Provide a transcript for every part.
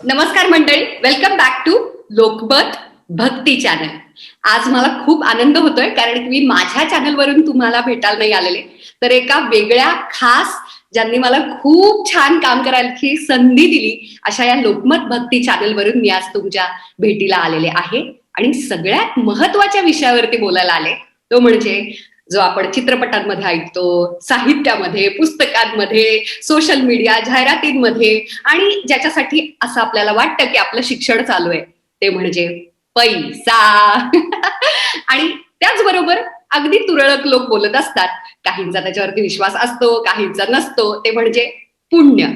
नमस्कार मंडळी, welcome back to Lokmat Bhakti channel. आज मला खूप आनंद होतोय कारण की मी माझ्या चॅनलवरून तुम्हाला भेटायला नाही आलेले, तर एका वेगळ्या खास ज्यांनी मला खूप छान काम करायची संधी दिली अशा या लोकमत भक्ती चॅनलवरून मी आज तुमच्या भेटीला आलेले आहे आणि सगळ्यात महत्वाच्या विषयावरती बोलायला आले, तो म्हणजे जो आपण चित्रपटांमध्ये ऐकतो, साहित्यामध्ये, पुस्तकांमध्ये, सोशल मीडिया, जाहिरातींमध्ये आणि ज्याच्यासाठी असं आपल्याला वाटतं की आपलं शिक्षण चालू आहे, ते म्हणजे पैसा. आणि त्याचबरोबर अगदी तुरळक लोक बोलत असतात, काहींचा त्याच्यावरती विश्वास असतो, काहींचा नसतो, ते म्हणजे पुण्य.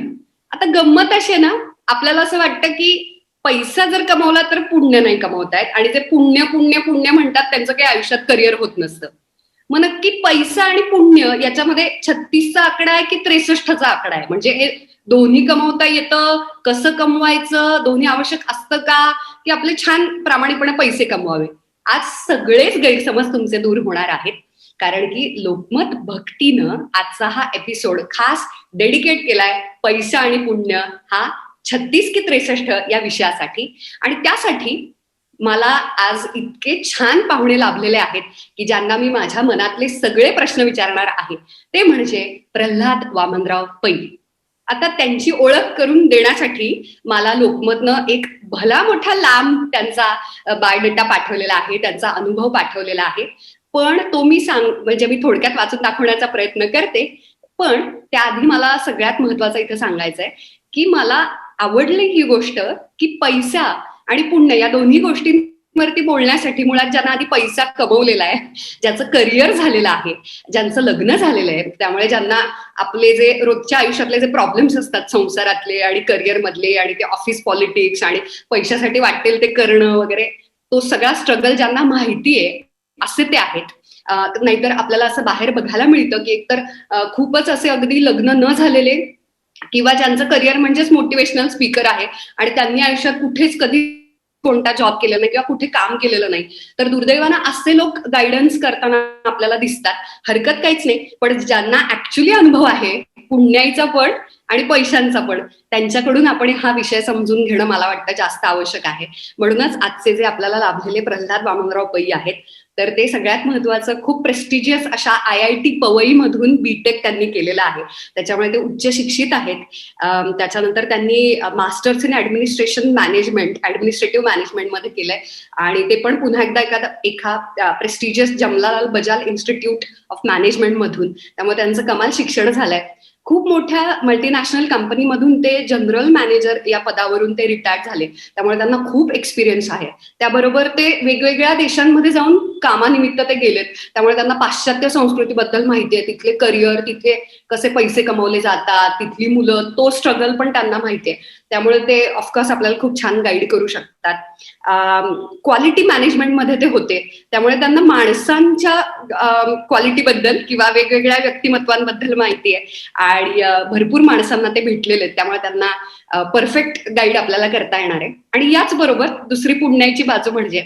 आता गंमत अशी आहे ना, आपल्याला असं वाटतं की पैसा जर कमवला तर पुण्य नाही कमवतायत आणि जे पुण्य पुण्य पुण्य म्हणतात त्यांचं काही आयुष्यात करिअर होत नसतं. मग नक्की पैसा आणि पुण्य याच्यामध्ये 36चा आकडा आहे की 63चा आकडा आहे? म्हणजे हे दोन्ही कमवता येतं, कसं कमवायचं, दोन्ही आवश्यक असतं का, की आपले छान प्रामाणिकपणे पैसे कमवावे? आज सगळेच गैरसमज तुमचे दूर होणार आहेत, कारण की लोकमत भक्तीनं आजचा हा एपिसोड खास डेडिकेट केलाय पैसा आणि पुण्य हा 36 की 63 या विषयासाठी. आणि त्यासाठी मला आज इतके छान पाहुणे लाभलेले आहेत की ज्यांना मी माझ्या मनातले सगळे प्रश्न विचारणार आहे, ते म्हणजे प्रल्हाद वामनराव पै. आता त्यांची ओळख करून देण्यासाठी मला लोकमतनं एक भला मोठा लांब त्यांचा बायोडेटा पाठवलेला आहे, त्यांचा अनुभव पाठवलेला आहे. पण तो मी म्हणजे मी थोडक्यात वाचून दाखवण्याचा प्रयत्न करते. पण त्याआधी मला सगळ्यात महत्वाचं इथं सांगायचं आहे की मला आवडली ही गोष्ट की पैसा आणि पुण्य या दोन्ही गोष्टींवरती बोलण्यासाठी मुळात ज्यांना आधी पैसा कमवलेला आहे, ज्याचं करिअर झालेलं आहे, ज्यांचं लग्न झालेलं आहे, त्यामुळे ज्यांना आपले जे रोजच्या आयुष्यातले जे प्रॉब्लेम्स असतात संसारातले आणि करिअर मधले आणि ते ऑफिस पॉलिटिक्स आणि पैशासाठी वाटेल ते करणं वगैरे, तो सगळा स्ट्रगल ज्यांना माहितीये असे ते आहेत. नाहीतर आपल्याला असं बाहेर बघायला मिळतं की एकतर खूपच असे अगदी लग्न न झालेले किंवा ज्यांचं करिअर म्हणजेच मोटिवेशनल स्पीकर आहे आणि त्यांनी आयुष्यात कुठेच कधी कोणता जॉब केला नाही किंवा कुठे काम केलेलं नाही, तर दुर्दैवानं असे लोक गायडन्स करताना आपल्याला दिसतात. हरकत काहीच नाही, पण ज्यांना ऍक्च्युली अनुभव आहे पुण्याचा पण आणि पैशांचा पण, त्यांच्याकडून आपण हा विषय समजून घेणं मला वाटतं जास्त आवश्यक आहे. म्हणूनच आजचे जे आपल्याला लाभलेले प्रल्हाद वामनराव पै आहेत, तर ते सगळ्यात महत्वाचं खूप प्रेस्टिजियस अशा IIT पवई मधून बीटेक त्यांनी केलेलं आहे, त्याच्यामुळे ते उच्च शिक्षित आहेत. त्याच्यानंतर त्यांनी masters in administration management, administrative management मध्ये केलंय आणि ते पण पुन्हा एकदा एका prestigious Jamnalal Bajaj Institute of Management मधून, त्यामुळे त्यांचं कमाल शिक्षण झालंय. खूप मोठ्या मल्टीनॅशनल कंपनीमधून ते जनरल मॅनेजर या पदावरून ते रिटायर्ड झाले, त्यामुळे त्यांना खूप एक्सपिरियन्स आहे. त्याबरोबर ते वेगवेगळ्या देशांमध्ये जाऊन कामानिमित्त ते गेलेत, त्यामुळे त्यांना पाश्चात्य संस्कृतीबद्दल माहिती आहे, तिथले करिअर, तिथे कसे पैसे कमवले जातात, तिथली मुलं, तो स्ट्रगल पण त्यांना माहिती आहे. त्यामुळे ते ऑफकोर्स आपल्याला खूप छान गाईड करू शकतात. क्वालिटी मॅनेजमेंटमध्ये ते होते, त्यामुळे त्यांना माणसांच्या क्वालिटीबद्दल किंवा वेगवेगळ्या व्यक्तिमत्वांबद्दल माहिती आहे आणि भरपूर माणसांना ते भेटलेले आहेत, त्यामुळे त्यांना परफेक्ट गाईड आपल्याला करता येणार आहे. आणि याच बरोबर दुसरी पुण्याची बाजू म्हणजे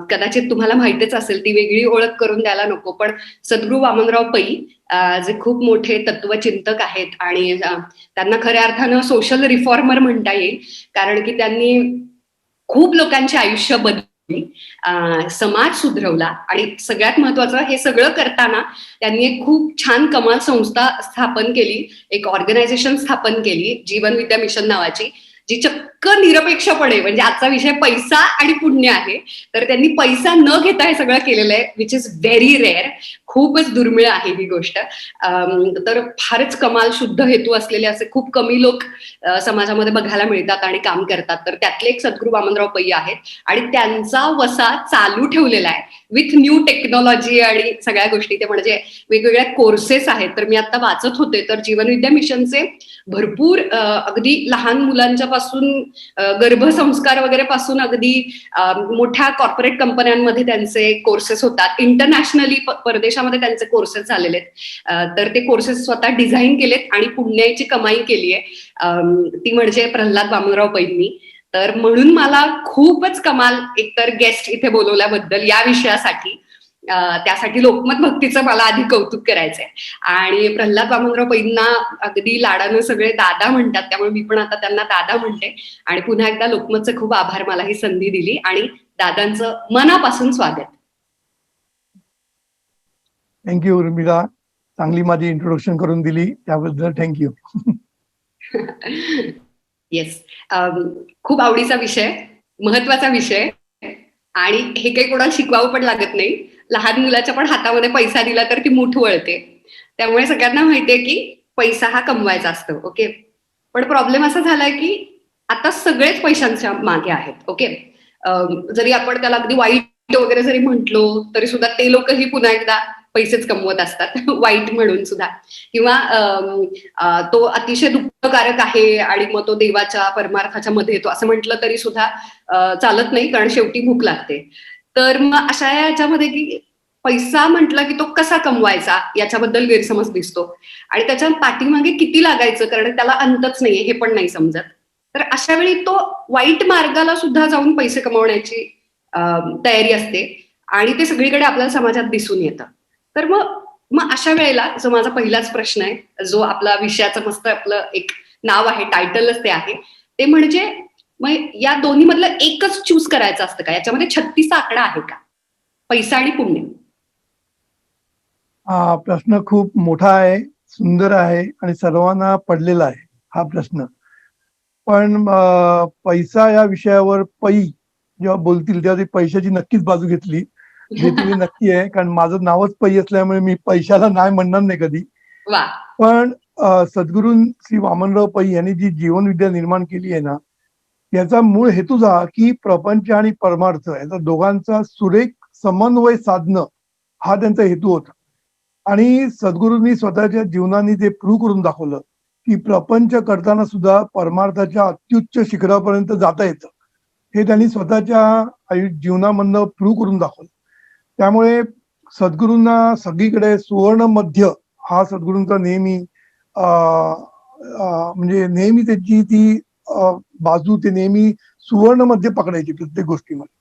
कदाचित तुम्हाला माहितीच असेल, ती वेगळी ओळख करून द्यायला नको, पण सद्गुरू वामनराव पै जे खूप मोठे तत्वचिंतक आहेत आणि त्यांना खऱ्या अर्थानं सोशल रिफॉर्मर म्हणता येईल, कारण की त्यांनी खूप लोकांचे आयुष्य बदलली, समाज सुधरवला आणि सगळ्यात महत्वाचं हे सगळं करताना त्यांनी एक खूप छान कमाल संस्था स्थापन केली, एक ऑर्गनायझेशन स्थापन केली, जीवन विद्या मिशन नावाची, जी चक्क निरपेक्षपणे, म्हणजे आजचा विषय पैसा आणि पुण्य आहे, तर त्यांनी पैसा न घेता हे सगळं केलेलं आहे, विच इज व्हेरी रेअर. खूपच दुर्मिळ आहे ही गोष्ट. तर फारच कमाल शुद्ध हेतू असलेले असे खूप कमी लोक समाजामध्ये बघायला मिळतात आणि काम करतात, तर त्यातले एक सद्गुरू वामनराव पै आहेत आणि त्यांचा वसा चालू ठेवलेला आहे विथ न्यू टेक्नॉलॉजी आणि सगळ्या गोष्टी. ते म्हणजे वेगवेगळ्या कोर्सेस आहेत. तर मी आता वाचत होते, तर जीवनविद्या मिशनचे भरपूर अगदी लहान मुलांच्या पासून गर्भसंस्कार वगैरे पासून अगदी मोठ्या कॉर्पोरेट कंपन्यांमध्ये त्यांचे कोर्सेस होतात, इंटरनॅशनली परदेशामध्ये त्यांचे कोर्सेस झालेले आहेत. तर ते कोर्सेस स्वतः डिझाईन केलेत आणि पुण्याची कमाई केली आहे, ती म्हणजे प्रल्हाद वामनराव पैंनी. तर म्हणून मला खूपच कमाल एकतर गेस्ट इथे बोलवल्याबद्दल या विषयासाठी. त्यासाठी लोकमत भक्तीचं मला आधी कौतुक करायचंय. आणि प्रल्हाद वामनराव पैंना अगदी लाडानं सगळे दादा म्हणतात, त्यामुळे मी पण आता त्यांना दादा म्हणते. आणि पुन्हा एकदा लोकमतचे खूप आभार, मला ही संधी दिली आणि दादांचं मनापासून स्वागत. थँक्यू उर्मिला, चांगली माझी इंट्रोडक्शन करून दिली त्याबद्दल थँक्यू. येस, खूप आवडीचा विषय, महत्वाचा विषय, आणि हे काही कोणाला शिकवावं पण लागत नाही. लहान मुलाच्या पण हातामध्ये पैसा दिला तर ती मूठ वळते. त्यामुळे सगळ्यांना माहितीये की पैसा हा कमवायचा असतो. ओके, पण प्रॉब्लेम असा झालाय की आता सगळेच पैशांच्या मागे आहेत. ओके, जरी आपण त्याला अगदी वाईट वगैरे जरी म्हटलो तरी सुद्धा ते लोकही पुन्हा एकदा पैसेच कमवत असतात वाईट म्हणून सुद्धा. किंवा तो अतिशय दुःखकारक आहे आणि मग तो देवाच्या परमार्थाच्या मध्ये येतो असं म्हटलं तरी सुद्धा चालत नाही, कारण शेवटी भूक लागते. तर मग अशा याच्यामध्ये की पैसा म्हटलं की तो कसा कमवायचा याच्याबद्दल गैरसमज दिसतो, आणि त्याच्या पाठीमागे किती लागायचं, कारण त्याला अंतच नाहीये हे पण नाही समजत. तर अशा वेळी तो वाईट मार्गाला सुद्धा जाऊन पैसे कमवण्याची तयारी असते, आणि ते सगळीकडे आपल्याला समाजात दिसून येतं. तर मग अशा वेळेला जो माझा पहिलाच प्रश्न आहे, जो आपला विषयाचं मस्त आपलं एक नाव आहे, टायटलच ते आहे, ते म्हणजे मग या दोन्ही मधलं एकच चूज करायचं असतं का? याच्यामध्ये 36 आकडा आहे का, पैसा आणि पुण्य? हा प्रश्न खूप मोठा आहे, सुंदर आहे आणि सर्वांना पडलेला आहे हा प्रश्न. पण पैसा या विषयावर जेव्हा बोलतील तेव्हा ते पैशाची नक्कीच बाजू घेतली, जे तुम्ही नक्की आहे, कारण माझं नावच पै असल्यामुळे मी पैशाला नाही म्हणणार नाही कधी. वा. पण सद्गुरू श्री वामनराव पै यांनी जी जीवनविद्या निर्माण केली आहे ना, याचा मूळ हेतूच हा की प्रपंच आणि परमार्थ याचा दोघांचा सुरेख समन्वय साधणं हा त्यांचा हेतू होता. आणि सद्गुरूंनी स्वतःच्या जीवनाने ते प्रूव्ह करून दाखवलं की प्रपंच करताना सुद्धा परमार्थाच्या अत्युच्च शिखरापर्यंत जाता येतं, हे त्यांनी स्वतःच्या जीवनामधनं प्रूव्ह करून दाखवलं. त्यामुळे सद्गुरूंना सगळीकडे सुवर्ण मध्य हा सद्गुरूंचा नेहमी म्हणजे नेहमी त्याची ती बाजू ते नेहमी सुवर्ण मध्ये पकडायची प्रत्येक गोष्टीमध्ये.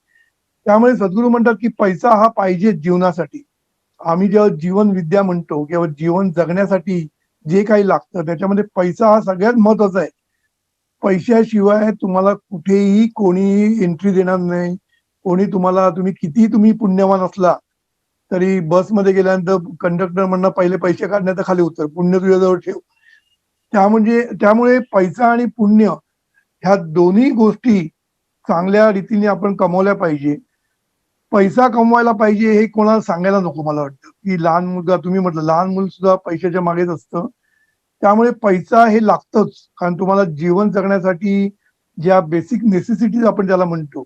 त्यामुळे सद्गुरू म्हणतात की पैसा हा पाहिजे जीवनासाठी. आम्ही जेव्हा जीवन विद्या म्हणतो किंवा जीवन जगण्यासाठी जे काही लागतं त्याच्यामध्ये पैसा हा सगळ्यात महत्वाचा आहे. पैशाशिवाय तुम्हाला कुठेही कोणीही एंट्री देणार नाही. कोणी तुम्हाला, तुम्ही पुण्यवान असला तरी बसमध्ये गेल्यानंतर कंडक्टर म्हणणं पहिले पैसे काढण्यात खाली उतर, पुण्य तुझ्याजवळ ठेव. त्यामुळे पैसा आणि पुण्य ह्या दोन्ही गोष्टी चांगल्या रीतीने आपण कमवल्या पाहिजे. पैसा कमवायला पाहिजे हे कोणाला सांगायला नको. मला वाटतं की लहान मुलगा, तुम्ही म्हटलं लहान मुल सुद्धा पैशाच्या मागेच असतं. त्यामुळे पैसा हे लागतंच, कारण तुम्हाला जीवन जगण्यासाठी ज्या बेसिक नेसेसिटीज आपण ज्याला म्हणतो,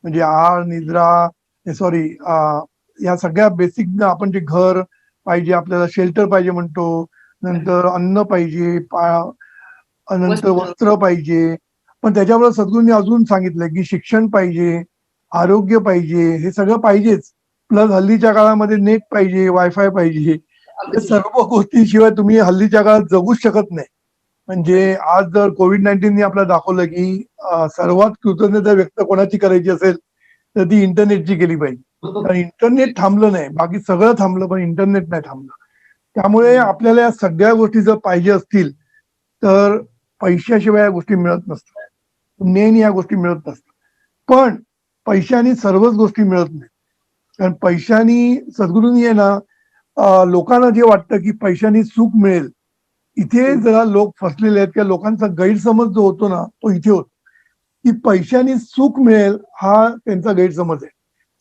म्हणजे आहार, निद्रा, सॉरी, या सगळ्या बेसिक, आपण जे घर पाहिजे, आपल्याला शेल्टर पाहिजे म्हणतो, नंतर अन्न पाहिजे, नंतर वस्त्र पाहिजे. पण त्याच्याबरोबर सद्गुरूंनी अजून सांगितलंय की शिक्षण पाहिजे, आरोग्य पाहिजे, हे सगळं पाहिजेच. प्लस हल्लीच्या काळामध्ये नेट पाहिजे, वायफाय पाहिजे. सर्व गोष्टीशिवाय तुम्ही हल्लीच्या काळात जगूच शकत नाही. म्हणजे आज जर कोविड-19 आपल्याला दाखवलं की सर्वात कृतज्ञता व्यक्त कोणाची करायची असेल तर ती इंटरनेटची केली पाहिजे. कारण इंटरनेट थांबलं नाही, बाकी सगळं थांबलं पण इंटरनेट नाही थांबलं. त्यामुळे आपल्याला या सगळ्या गोष्टी जर पाहिजे असतील तर पैशाशिवाय या गोष्टी मिळत नसतात, पुण्याने या गोष्टी मिळत नसतात. पण पैशाने सर्वच गोष्टी मिळत नाही. कारण पैशाने, सद्गुरूंनी आहे ना, लोकांना जे वाटतं की पैशाने सुख मिळेल, इथे जरा लोक फसलेले आहेत. किंवा लोकांचा गैरसमज जो होतो ना तो इथे होतो की पैशाने सुख मिळेल, हा त्यांचा गैरसमज आहे.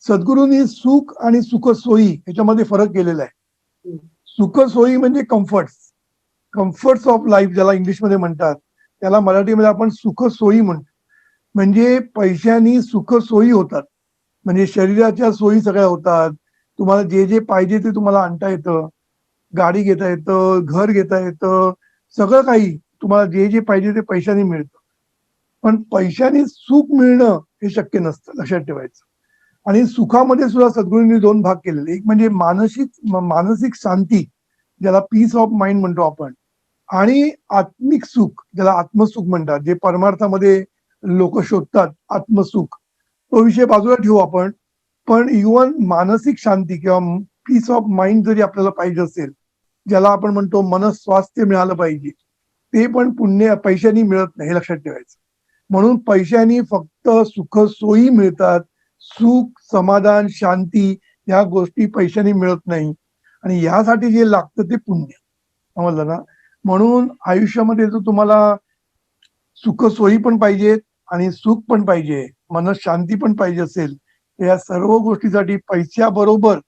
सद्गुरूंनी सुख आणि सुखसोयी याच्यामध्ये फरक केलेला आहे. सुखसोयी म्हणजे कम्फर्ट्स ऑफ लाईफ ज्याला इंग्लिशमध्ये म्हणतात, त्याला मराठीमध्ये आपण सुखसोयी म्हणतो. म्हणजे पैशाने सुखसोयी होतात, म्हणजे शरीराच्या सोयी सगळ्या होतात. तुम्हाला जे जे पाहिजे ते तुम्हाला आणता येतं, गाडी घेता येतं, घर घेता येतं, सगळं काही तुम्हाला जे जे पाहिजे ते पैशाने मिळतं. पण पैशाने सुख मिळणं हे शक्य नसतं, लक्षात ठेवायचं. आणि सुखामध्ये सुद्धा सद्गुरूंनी दोन भाग केलेले. एक म्हणजे मानसिक शांती, ज्याला पीस ऑफ माइंड म्हणतो आपण, आणि आत्मिक सुख ज्याला आत्मसुख म्हणतात, जे परमार्थामध्ये लोक शोधतात आत्मसुख. तो विषय बाजूला ठेवू आपण. पण इव्हन मानसिक शांती किंवा पीस ऑफ माइंड जरी आपल्याला पाहिजे असेल, ज्याला आपण म्हणतो मनस्वास्थ्य मिळालं पाहिजे, ते पण पुण्य पैशानी मिळत नाही, हे लक्षात ठेवायचं. म्हणून पैशानी फक्त सुख सोयी मिळतात. सुख, समाधान, शांती या गोष्टी पैशानी मिळत नाही. आणि यासाठी जे लागतं ते पुण्य. समजलं ना? म्हणून आयुष्यामध्ये जर तुम्हाला सुख सोयी पण पाहिजेत आणि सुख पण पाहिजे, मनशांती पण पाहिजे असेल, तर या सर्व गोष्टीसाठी पैशाबरोबर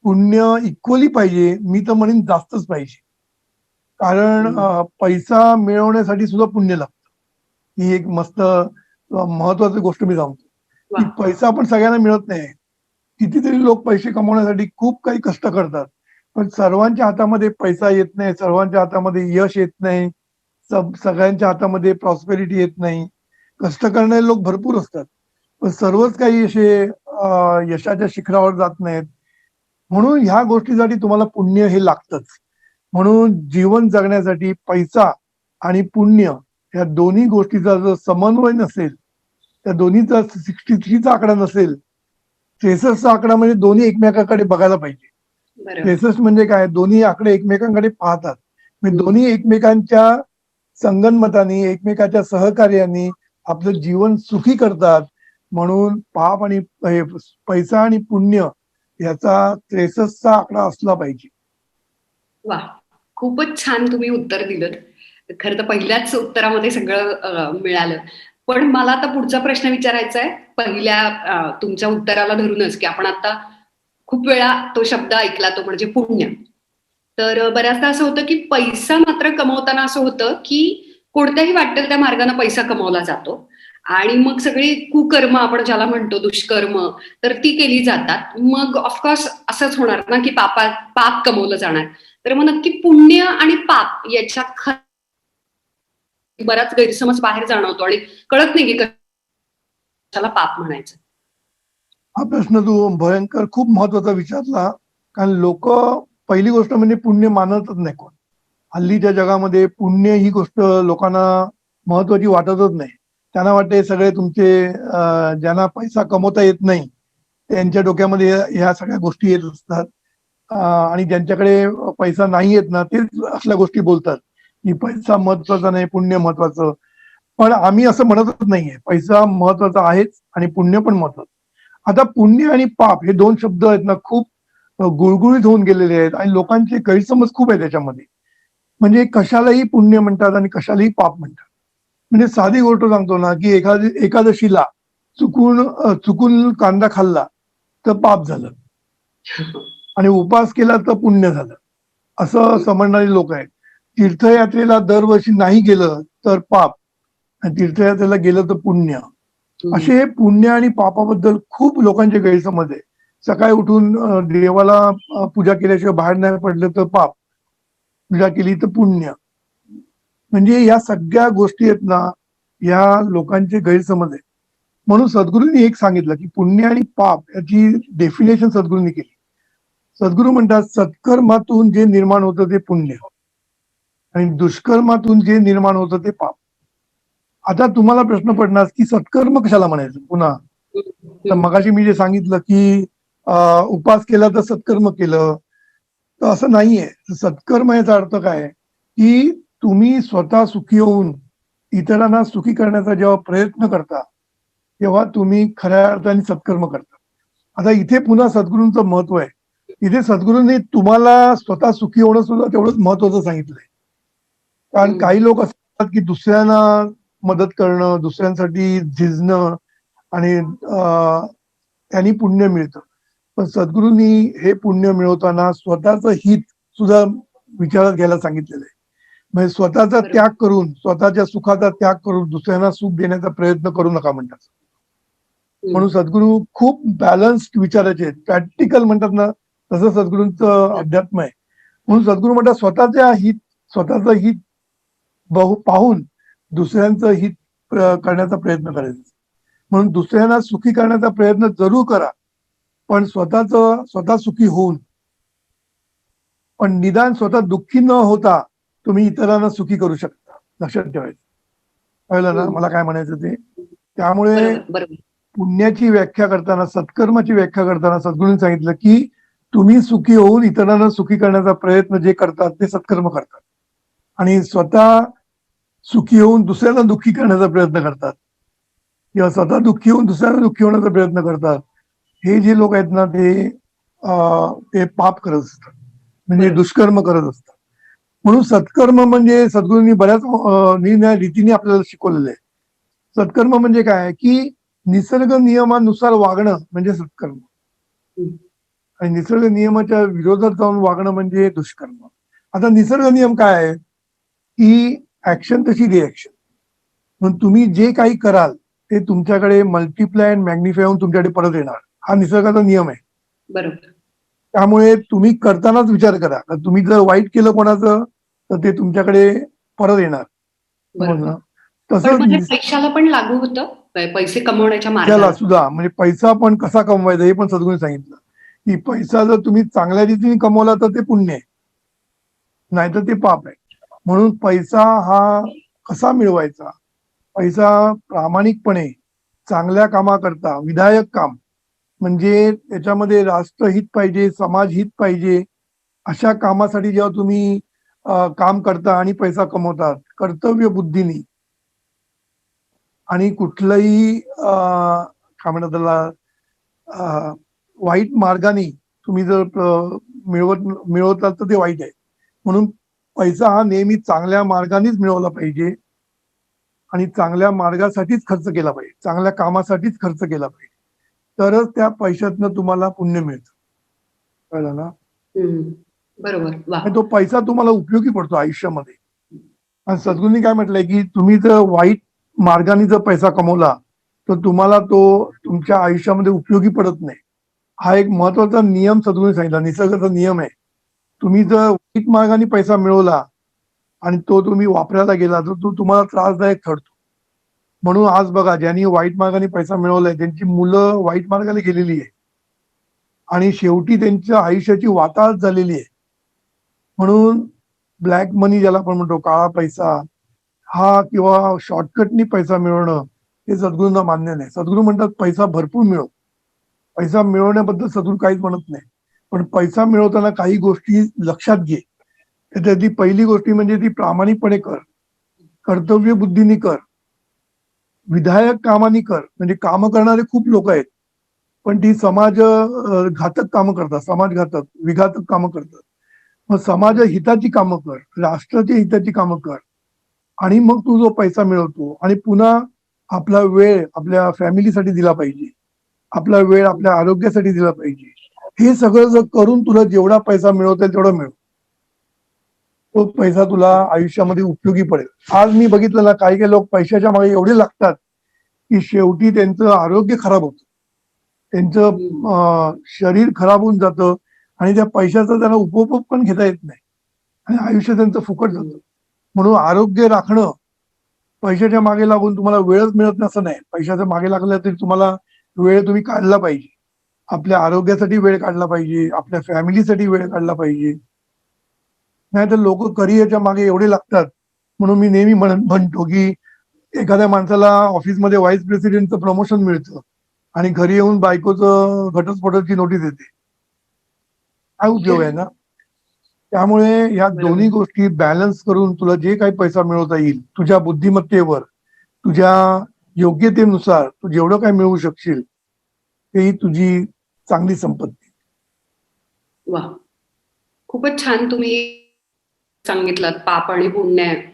पुण्य इक्वली पाहिजे. मी तर म्हणेन जास्तच पाहिजे. कारण पैसा मिळवण्यासाठी सुद्धा पुण्य लागतं. ही एक मस्त महत्वाची गोष्ट मी सांगतो, की वा. पैसा पण सगळ्यांना मिळत नाही. कितीतरी लोक पैसे कमवण्यासाठी खूप काही कष्ट करतात. पण सर्वांच्या हातामध्ये पैसा येत नाही, सर्वांच्या हातामध्ये यश येत नाही, सगळ्यांच्या हातामध्ये प्रॉस्पेरिटी येत नाही. कष्ट करणारे लोक भरपूर असतात, पण सर्वच काही असे यशाच्या शिखरावर जात नाहीत. म्हणून ह्या गोष्टीसाठी तुम्हाला पुण्य हे लागतंच. म्हणून जीवन जगण्यासाठी पैसा आणि पुण्य या दोन्ही गोष्टीचा जर समन्वय नसेल, त्या दोन्हीचा 63चा आकडा नसेल, 63चा आकडा म्हणजे दोन्ही एकमेकांकडे बघायला पाहिजे. बरोबर. 63 म्हणजे काय? दोन्ही आकडे एकमेकांकडे पाहतात. म्हणजे दोन्ही एकमेकांच्या संगनमताने, एकमेकाच्या सहकार्याने आपलं जीवन सुखी करतात. म्हणून पाप आणि पैसा आणि पुण्य याचा 63चा आकडा असला पाहिजे. वा, खूपच छान तुम्ही उत्तर दिलं. खरं तर पहिल्याच उत्तरामध्ये सगळं मिळालं. पण मला आता पुढचा प्रश्न विचारायचा आहे पहिल्या तुमच्या उत्तराला धरूनच, की आपण आता खूप वेळा तो शब्द ऐकला, तो म्हणजे पुण्य. तर बऱ्याचदा असं होतं की पैसा मात्र कमवताना असं होतं की कोणत्याही वाटेल त्या मार्गाने पैसा कमवला जातो आणि मग सगळी कुकर्म आपण ज्याला म्हणतो, दुष्कर्म, तर ती केली जातात. मग ऑफकोर्स असंच होणार ना की पाप कमवलं जाणार. तर मग नक्की पुण्य आणि पाप याच्यात बराच गैरसमज बाहेर जाणवतो आणि कळत नाही की कशाला पाप म्हणायचं. हा प्रश्न तू भयंकर खूप महत्वाचा विचारला. कारण लोक पहिली गोष्ट म्हणजे पुण्य मानतच नाही कोण. हल्लीच्या जगामध्ये पुण्य ही गोष्ट लोकांना महत्वाची वाटतच नाही. त्यांना वाटते सगळे तुमचे ज्यांना पैसा कमवता येत नाही त्यांच्या डोक्यामध्ये ह्या सगळ्या गोष्टी येत असतात. आणि ज्यांच्याकडे पैसा नाही येत ना, तेच असल्या गोष्टी बोलतात की पैसा महत्वाचा नाही, पुण्य महत्वाचं. पण आम्ही असं म्हणतच नाहीये. पैसा महत्वाचा आहेच आणि पुण्य पण महत्वाचं. आता पुण्य आणि पाप हे दोन शब्द आहेत ना, खूप गुळगुळीत होऊन गेलेले आहेत आणि लोकांचे गैरसमज खूप आहे त्याच्यामध्ये. म्हणजे कशालाही पुण्य म्हणतात आणि कशालाही पाप म्हणतात. म्हणजे साधी गोष्ट सांगतो ना, की एकादशीला चुकून कांदा खाल्ला तर पाप झालं आणि उपवास केला तर पुण्य झालं, असं समजणारे लोक आहेत. तीर्थयात्रेला दरवर्षी नाही गेलं तर पाप आणि तीर्थयात्रेला गेलं तर पुण्य. असे पुण्य आणि पापाबद्दल खूप लोकांचे गैरसमज आहे. सकाळी उठून देवाला पूजा केल्याशिवाय बाहेर नाही पडलं तर पाप, पूजा केली तर पुण्य. म्हणजे या सगळ्या गोष्टी आहेत ना, या लोकांचे गैरसमज आहे. म्हणून सद्गुरूंनी एक सांगितलं की पुण्य आणि पाप याची डेफिनेशन सद्गुरूंनी केली. सद्गुरू म्हणतात सत्कर्मातून जे निर्माण होतं ते पुण्य आणि दुष्कर्मातून जे निर्माण होतं ते पाप. आता तुम्हाला प्रश्न पडणार की सत्कर्म कशाला म्हणायचं पुन्हा. तर मगाशी मी जे सांगितलं की उपास केला तर सत्कर्म केलं, तर असं नाहीये. सत्कर्म याचा अर्थ काय की तुम्ही स्वतः सुखी होऊन इतरांना सुखी करण्याचा जेव्हा प्रयत्न करता तेव्हा तुम्ही खऱ्या अर्थाने सत्कर्म करता. आता इथे पुन्हा सद्गुरूंचं महत्व आहे. इथे सद्गुरूंनी तुम्हाला स्वतः सुखी होणं सुद्धा तेवढंच महत्वाचं सांगितलंय. कारण काही लोक असतात की दुसऱ्यांना मदत करणं, दुसऱ्यांसाठी झिजणं आणि त्यांनी पुण्य मिळतं. पण सद्गुरूंनी हे पुण्य मिळवताना स्वतःचं हित सुद्धा विचारात घ्यायला सांगितलेलं आहे. म्हणजे स्वतःचा त्याग करून, स्वतःच्या सुखाचा त्याग करून दुसऱ्यांना सुख देण्याचा प्रयत्न करू नका म्हणतात. म्हणून सद्गुरू खूप बॅलन्स्ड विचाराचे आहेत. प्रॅक्टिकल म्हणतात ना, तसं सद्गुरूंचं अध्यात्म आहे. म्हणून सद्गुरू म्हणतात स्वतःचं हित पाहून दुसऱ्यांचं हित करण्याचा प्रयत्न करायचा. म्हणून दुसऱ्यांना सुखी करण्याचा प्रयत्न जरूर करा, पण स्वतः सुखी होऊन. पण निदान स्वतः दुःखी न होता तुम्ही इतरांना सुखी करू शकता. लक्षात ठेवायचं. कळलं ना मला काय म्हणायचं ते. त्यामुळे पुण्याची व्याख्या करताना, सत्कर्माची व्याख्या करताना सद्गुरूंनी सांगितलं की तुम्ही सुखी होऊन इतरांना सुखी करण्याचा प्रयत्न जे करतात ते सत्कर्म करतात, आणि स्वतः सुखी होऊन दुसऱ्याला दुःखी करण्याचा प्रयत्न करतात किंवा स्वतः दुःखी होऊन दुसऱ्याला दुःखी होण्याचा प्रयत्न करतात, हे जे लोक आहेत ना ते पाप करत असतात, म्हणजे बरोबर. दुष्कर्म करत असतात. म्हणून सत्कर्म म्हणजे सद्गुरूंनी बऱ्याच रीतीने आपल्याला शिकवलेलं आहे. सत्कर्म म्हणजे काय की निसर्ग नियमानुसार वागणं म्हणजे सत्कर्म, हम्म. आणि निसर्ग नियमाच्या विरोधात जाऊन वागणं म्हणजे दुष्कर्म. आता निसर्ग नियम काय आहे की ऍक्शन तशी रिएक्शन, म्हणून तुम्ही जे काही कराल ते तुमच्याकडे मल्टिप्लाय अँड मॅग्निफाय होऊन तुमच्याकडे परत येणार, हा निसर्गाचा नियम आहे. बरोबर. त्यामुळे तुम्ही करतानाच विचार करा, तुम्ही जर वाईट केलं कोणाचं तर ते तुमच्याकडे परत येणार. बरोबर. समजलं? पण मग हे तसंच पैशाला पण लागू होतं, पैसे कमवण्याच्या त्याला मार्गाला. सुद्धा, म्हणजे पैसा पण कसा कमवायचा हे पण सद्गुरूंनी सांगितलं की पैसा जर तुम्ही चांगल्या रीतीने कमवला तर ते पुण्य आहे, नाहीतर ते पाप आहे. म्हणून पैसा हा कसा मिळवायचा, पैसा प्रामाणिकपणे चांगल्या कामाकरता, विधायक काम, म्हणजे त्याच्यामध्ये राष्ट्रहित पाहिजे, समाजहित पाहिजे, अशा कामासाठी जेव्हा तुम्ही काम करता आणि पैसा कमवतात कर्तव्य बुद्धीनी, आणि कुठलंही काय म्हणतात त्याला वाईट मार्गाने तुम्ही जर मिळवतात तर ते वाईट आहे. म्हणून पैसा हा नेहमी चांगल्या मार्गानेच मिळवला पाहिजे, आणि चांगल्या मार्गासाठीच खर्च केला पाहिजे, चांगल्या कामासाठीच खर्च केला पाहिजे, तरच त्या पैशातनं तुम्हाला पुण्य मिळतं. कळलं ना? हम्म. बरोबर. वा. आणि तो पैसा तुम्हाला उपयोगी पडतो आयुष्यामध्ये. आणि सद्गुरूंनी काय म्हटलंय की तुम्ही जर वाईट मार्गाने जर पैसा कमवला तर तुम्हाला तो तुमच्या आयुष्यामध्ये उपयोगी पडत नाही. हा एक महत्वाचा नियम सद्गुरूंनी सांगितला, निसर्गाचा नियम आहे. तुम्ही जर वाईट मार्गाने पैसा मिळवला आणि तो तुम्ही वापरायला गेला तर तो तुम्हाला त्रासदायक ठरतो. म्हणून आज बघा, ज्यांनी वाईट मार्गाने पैसा मिळवलाय त्यांची मुलं वाईट मार्गाने गेलेली आहे, आणि शेवटी त्यांच्या आयुष्याची वाताहत झालेली आहे. म्हणून ब्लॅक मनी ज्याला आपण म्हणतो, काळा पैसा हा, किंवा शॉर्टकटनी पैसा मिळवणं, हे सद्गुरूंना मान्य नाही. सद्गुरू म्हणतात पैसा भरपूर मिळव. पैसा मिळवण्याबद्दल सद्गुरू काहीच म्हणत नाही, पण पैसा मिळवताना काही गोष्टी लक्षात घे. त्याच्यातली पहिली गोष्टी म्हणजे ती प्रामाणिकपणे कर, कर्तव्य बुद्धीने कर, विधायक कामानी कर. म्हणजे काम करणारे खूप लोक आहेत, पण ती समाज घातक कामं करतात, समाजघातक विघातक कामं करतात. मग समाज हिताची कामं कर, राष्ट्राच्या हिताची कामं कर, आणि मग तू जो पैसा मिळवतो, आणि पुन्हा आपला वेळ आपल्या फॅमिलीसाठी दिला पाहिजे, आपला वेळ आपल्या आरोग्यासाठी दिला पाहिजे. हे सगळं जर करून तुला जेवढा पैसा मिळवता येईल तेवढा मिळव, तो पैसा तुला आयुष्यामध्ये उपयोगी पडेल. आज मी बघितलं ना, काही काही लोक पैशाच्या मागे एवढे लागतात की शेवटी त्यांचं आरोग्य खराब होतं, त्यांचं शरीर खराब होऊन जातं, आणि त्या पैशाचा त्यांना उपभोग पण घेता येत नाही, आणि आयुष्य त्यांचं फुकट जातं. म्हणून आरोग्य राखणं, पैशाच्या मागे लागून तुम्हाला वेळच मिळत नसं नाही. पैशाच्या मागे लागला तरी तुम्हाला वेळ तुम्ही काढला पाहिजे, आपल्या आरोग्यासाठी वेळ काढला पाहिजे, आपल्या फॅमिलीसाठी वेळ काढला पाहिजे. नाही तर लोक करिअरच्या मागे एवढे लागतात. म्हणून मी नेहमी म्हणतो की एखाद्या माणसाला ऑफिसमध्ये व्हाईस प्रेसिडेंटचं प्रमोशन मिळतं, आणि घरी येऊन बायकोचं घटस्फोटाची नोटीस येते, काय उपयोग आहे ना? त्यामुळे या दोन्ही गोष्टी बॅलन्स करून तुला जे काही पैसा मिळवता येईल, तुझ्या बुद्धिमत्तेवर, तुझ्या योग्यतेनुसार तू जेवढं काही मिळवू शकशील, तेही तुझी चांगली संपत्ती. वा. खूपच छान तुम्ही सांगितलं पाप आणि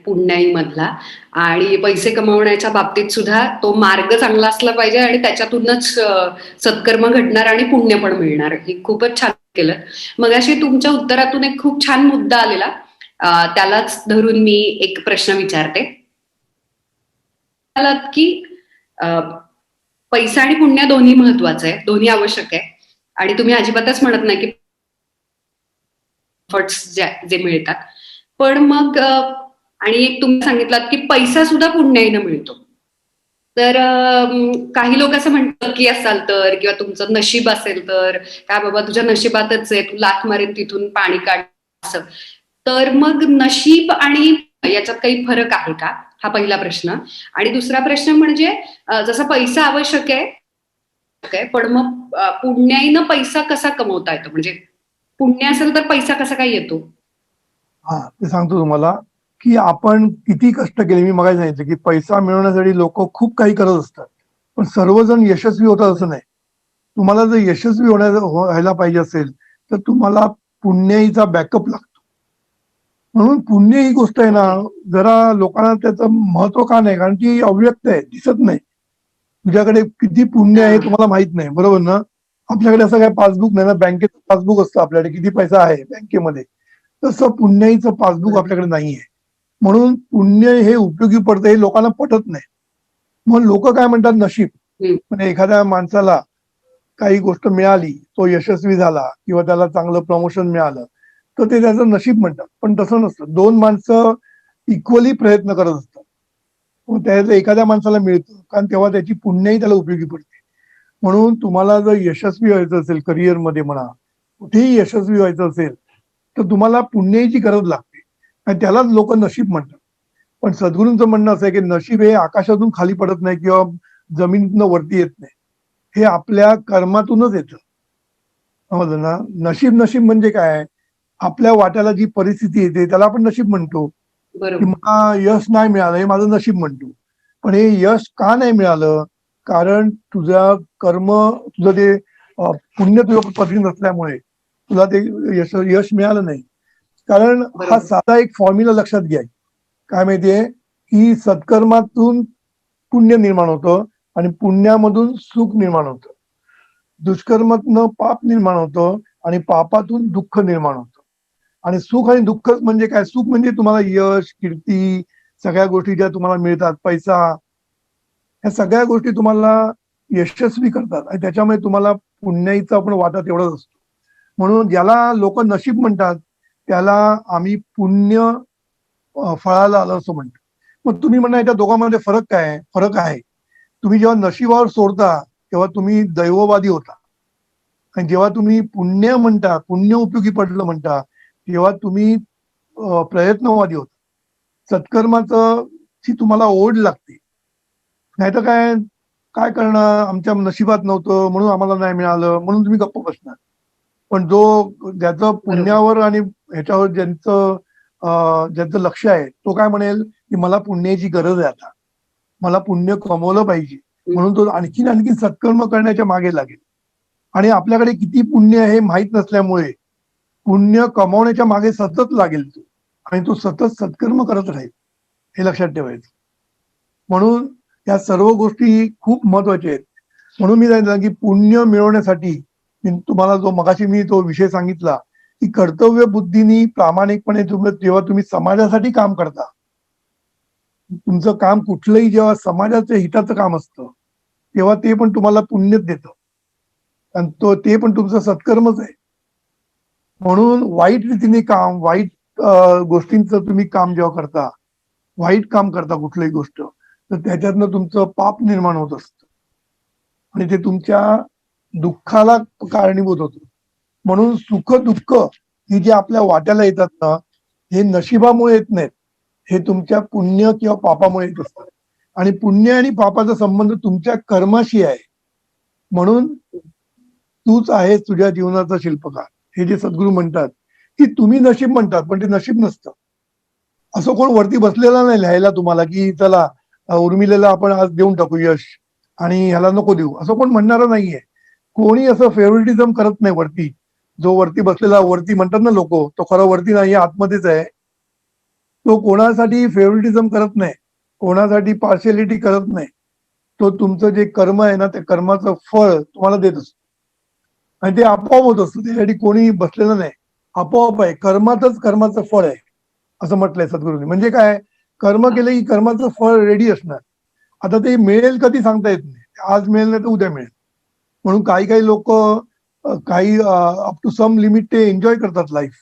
पुण्याई मधला, आणि पैसे कमवण्याच्या बाबतीत सुद्धा तो मार्ग चांगला असला पाहिजे, आणि त्याच्यातूनच सत्कर्म घडणार आणि पुण्य पण मिळणार. हे खूपच छान केलं. मगाशी तुमच्या उत्तरातून एक खूप छान मुद्दा आलेला, त्यालाच धरून मी एक प्रश्न विचारते की पैसा आणि पुण्य दोन्ही महत्वाचं आहे, दोन्ही आवश्यक आहे, आणि तुम्ही अजिबातच म्हणत नाही की जे मिळतात. पण मग आणि एक तुम्ही सांगितलात की पैसा सुद्धा पुण्याईनं मिळतो. तर काही लोक असं म्हणतात की असाल तर, किंवा तुमचं नशीब असेल तर, काय बाबा तुझ्या नशिबातच आहे, तू लाथ मारेल तिथून पाणी काढ, असं. तर मग नशीब आणि याच्यात काही फरक आहे का, हा पहिला प्रश्न. आणि दुसरा प्रश्न म्हणजे जसा पैसा आवश्यक आहे काय, पण मग पुण्याईनं पैसा कसा कमवता येतो? म्हणजे पुण्य असेल तर पैसा कसा काय येतो? हा, ते सांगतो तुम्हाला की आपण किती कष्ट केले. मी मगाशी सांगितलं की पैसा मिळवण्यासाठी लोक खूप काही करत असतात, पण सर्वजण यशस्वी होतात असं नाही. तुम्हाला जर यशस्वी व्हायला पाहिजे असेल तर तुम्हाला पुण्याईचा बॅकअप लागतो. म्हणून पुण्य ही गोष्ट आहे ना, जरा लोकांना त्याचं महत्व का नाही, कारण ती अव्यक्त आहे, दिसत नाही. तुझ्याकडे किती पुण्य आहे तुम्हाला माहित नाही, बरोबर ना? आपल्याकडे असं काय पासबुक नाही ना, बँकेचं पासबुक असतं आपल्याकडे किती पैसा आहे बँकेमध्ये, तसं पुण्याईचं पासबुक आपल्याकडे नाहीये. म्हणून पुण्य हे उपयोगी पडतं हे लोकांना पटत नाही. मग लोक काय म्हणतात, नशीब. म्हणजे एखाद्या माणसाला काही गोष्ट मिळाली, तो यशस्वी झाला किंवा त्याला चांगलं प्रमोशन मिळालं, तर ते त्याचं नशीब म्हणतात. पण तसं नसतं. दोन माणसं इक्वली प्रयत्न करत असतात. मग त्यातलं एखाद्या माणसाला मिळतं, कारण तेव्हा त्याची पुण्याही त्याला उपयोगी पडते. म्हणून तुम्हाला जर यशस्वी व्हायचं असेल करिअरमध्ये म्हणा, कुठेही यशस्वी व्हायचं असेल, तर तुम्हाला पुण्याची गरज लागते आणि त्यालाच लोक नशीब म्हणतात. पण सद्गुरूंचं म्हणणं असं आहे की नशीब हे आकाशातून खाली पडत नाही किंवा जमिनीतनं वरती येत नाही. हे आपल्या कर्मातूनच येतं. समजलं ना? नशीब नशीब म्हणजे काय? आपल्या वाट्याला जी परिस्थिती येते त्याला आपण नशीब म्हणतो. की बरोबर. मला यश नाही मिळालं हे माझं नशीब म्हणतो. पण हे यश का नाही मिळालं? कारण तुझा कर्म, तुझं ते पुण्य तुझ्या पदरी नसल्यामुळे तुला ते यश मिळालं नाही. कारण हा बरोबर. साधा एक फॉर्म्युला लक्षात घ्या. काय माहितीये की सत्कर्मातून पुण्य निर्माण होतं आणि पुण्यामधून सुख निर्माण होतं. दुष्कर्मातनं पाप निर्माण होतं आणि पापातून दुःख निर्माण होतं. आणि सुख आणि दुःख म्हणजे काय? सुख म्हणजे तुम्हाला यश, कीर्ती, सगळ्या गोष्टी ज्या तुम्हाला मिळतात, पैसा, ह्या सगळ्या गोष्टी तुम्हाला यशस्वी करतात आणि त्याच्यामुळे तुम्हाला पुण्याईचा पण वाटा तेवढाच असतो. म्हणून ज्याला लोक नशीब म्हणतात त्याला आम्ही पुण्य फळाला आलं असं म्हणतो. मग तुम्ही म्हणा याच्या दोघांमध्ये फरक काय आहे? फरक आहे. तुम्ही जेव्हा नशिबावर सोडता तेव्हा तुम्ही दैववादी होता आणि जेव्हा तुम्ही पुण्य म्हणता, पुण्य उपयोगी पडलं म्हणता, तेव्हा तुम्ही प्रयत्नवादी होता. सत्कर्माचं ची तुम्हाला ओढ लागते. नाहीतर काय, काय करणार, आमच्या नशिबात नव्हतं म्हणून आम्हाला नाही मिळालं म्हणून तुम्ही गप्प बसणार. पण ज्याचं बरोबर. पुण्यावर आणि ह्याच्यावर ज्यांचं लक्ष आहे, तो काय म्हणेल की मला पुण्याची गरज आहे आता, मला पुण्य कमवलं पाहिजे, म्हणून तो आणखीन आणखीन सत्कर्म करण्याच्या मागे लागेल. आणि आपल्याकडे किती पुण्य आहे हे माहीत नसल्यामुळे पुण्य कमावण्याच्या मागे सतत लागेल तो आणि तो सतत सत्कर्म करत राहील. हे लक्षात ठेवायचं. म्हणून या सर्व गोष्टी खूप महत्वाच्या आहेत. म्हणून मी सांगितलं की पुण्य मिळवण्यासाठी तुम्हाला जो मगाशी मी तो विषय सांगितला की कर्तव्य बुद्धीनी प्रामाणिकपणे जेव्हा तुम्ही समाजासाठी काम करता, तुमचं काम कुठलंही जेव्हा समाजाच्या हिताचं काम असतं तेव्हा ते पण तुम्हाला पुण्यच देतं आणि ते पण तुमचं सत्कर्मच आहे. म्हणून वाईट रीतीने काम, वाईट गोष्टींचं तुम्ही काम जेव्हा करता, वाईट काम करता कुठलीही गोष्ट, तर त्याच्यातनं तुमचं पाप निर्माण होत असतं आणि ते तुमच्या दुःखाला कारणीभूत होतं. म्हणून सुख दुःख ही जे आपल्या वाट्याला येतात ना, हे नशिबामुळे येत नाहीत, हे तुमच्या पुण्य किंवा पापामुळे येत असतात. आणि पुण्य आणि पापाचा संबंध तुमच्या कर्माशी आहे. म्हणून तूच आहेस तुझ्या जीवनाचा शिल्पकार, हे जे सद्गुरू म्हणतात की तुम्ही नशीब म्हणतात पण ते नशीब नसतं. असं कोण वरती बसलेला नाही लिहायला तुम्हाला की चला उर्मिलेला आपण आज देऊन टाकू यश आणि ह्याला नको देऊ, असं कोण म्हणणारं नाहीये. कोणी असं फेवरेटिझम करत नाही वरती. जो वरती बसलेला, वरती म्हणतात ना लोक, तो खरं वरती नाही, आतमध्येच आहे. तो कोणासाठी फेवरेटिझम करत नाही, कोणासाठी पार्शियलिटी करत नाही. तो तुमचं जे कर्म आहे ना, त्या कर्माचं फळ तुम्हाला देत असतो आणि ते आपोआप होत असतं. त्यासाठी कोणी बसलेलं नाही, आपोआप आहे. कर्मातच कर्माचं फळ आहे असं म्हटलंय सद्गुरूंनी. म्हणजे काय, कर्म केलं की कर्माचं फळ रेडी असणार. आता ते मिळेल कधी सांगता येत नाही. आज मिळेल नाही तर उद्या मिळेल. म्हणून काही काही लोक काही अप टू सम लिमिट ते एन्जॉय करतात लाईफ,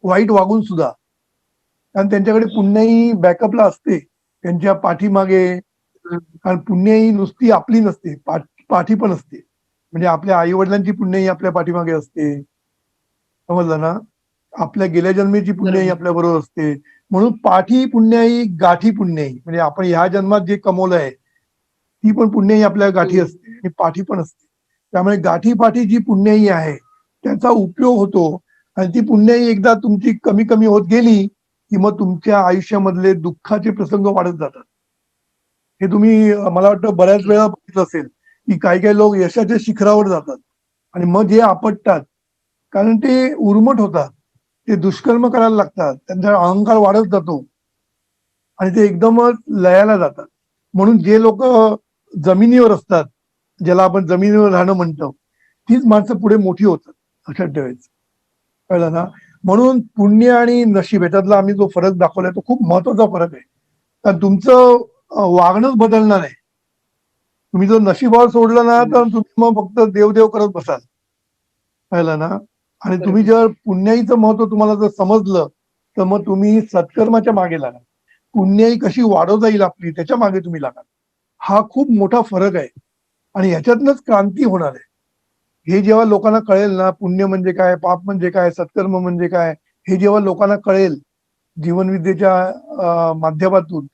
वाईट वागून सुद्धा. कारण त्यांच्याकडे पुण्याही बॅकअपला असते त्यांच्या पाठीमागे. कारण पुण्याही नुसती आपली नसते, पाठी पण असते. म्हणजे आपल्या आई वडिलांची पुण्याही आपल्या पाठीमागे असते. समजलं ना? आपल्या गेल्या जन्मीची पुण्याई बरोबर. आपल्या बरोबर असते. म्हणून पाठी पुण्याई, गाठी पुण्याई, म्हणजे आपण ह्या जन्मात जे कमवलंय ती पण पुण्याई आपल्या गाठी असते आणि पाठी पण असते. त्यामुळे गाठीपाठी जी पुण्याई आहे त्याचा उपयोग होतो आणि ती पुण्याई एकदा तुमची कमी कमी होत गेली की मग तुमच्या आयुष्यामधले दुःखाचे प्रसंग वाढत जातात. हे तुम्ही मला वाटतं बऱ्याच वेळा बघितलं असेल की काही काही लोक यशाच्या शिखरावर जातात आणि मग जे आपटतात कारण ते उर्मट होतात, ते दुष्कर्म करायला लागतात, त्यांचा अहंकार वाढत जातो आणि ते एकदमच लयाला जातात. म्हणून जे लोक जमिनीवर असतात, ज्याला आपण जमिनीवर राहणं म्हणतो, तीच माणसं पुढे मोठी होतात लक्षात ठेवायचं. कळलं ना? म्हणून पुण्य आणि नशीब ह्याच्यातला आम्ही जो फरक दाखवलाय तो खूप महत्वाचा फरक आहे. कारण तुमचं वागणंच बदलणार आहे. तुम्ही जर नशिबावर सोडलं ना तर तुम्ही मग फक्त देवदेव करत बसाल. कळलं ना? आणि तुम्ही जर पुण्याईचं महत्व तुम्हाला जर समजलं तर मग तुम्ही सत्कर्माच्या मागे लागाल. पुण्याई कशी वाढवता येईल आपली त्याच्या मागे तुम्ही लागाल. हा खूप मोठा फरक आहे आणि ह्याच्यातनंच क्रांती होणार आहे. हे जेव्हा लोकांना कळेल ना पुण्य म्हणजे काय, पाप म्हणजे काय, सत्कर्म म्हणजे काय, हे जेव्हा लोकांना कळेल जीवनविद्येच्या माध्यमातून,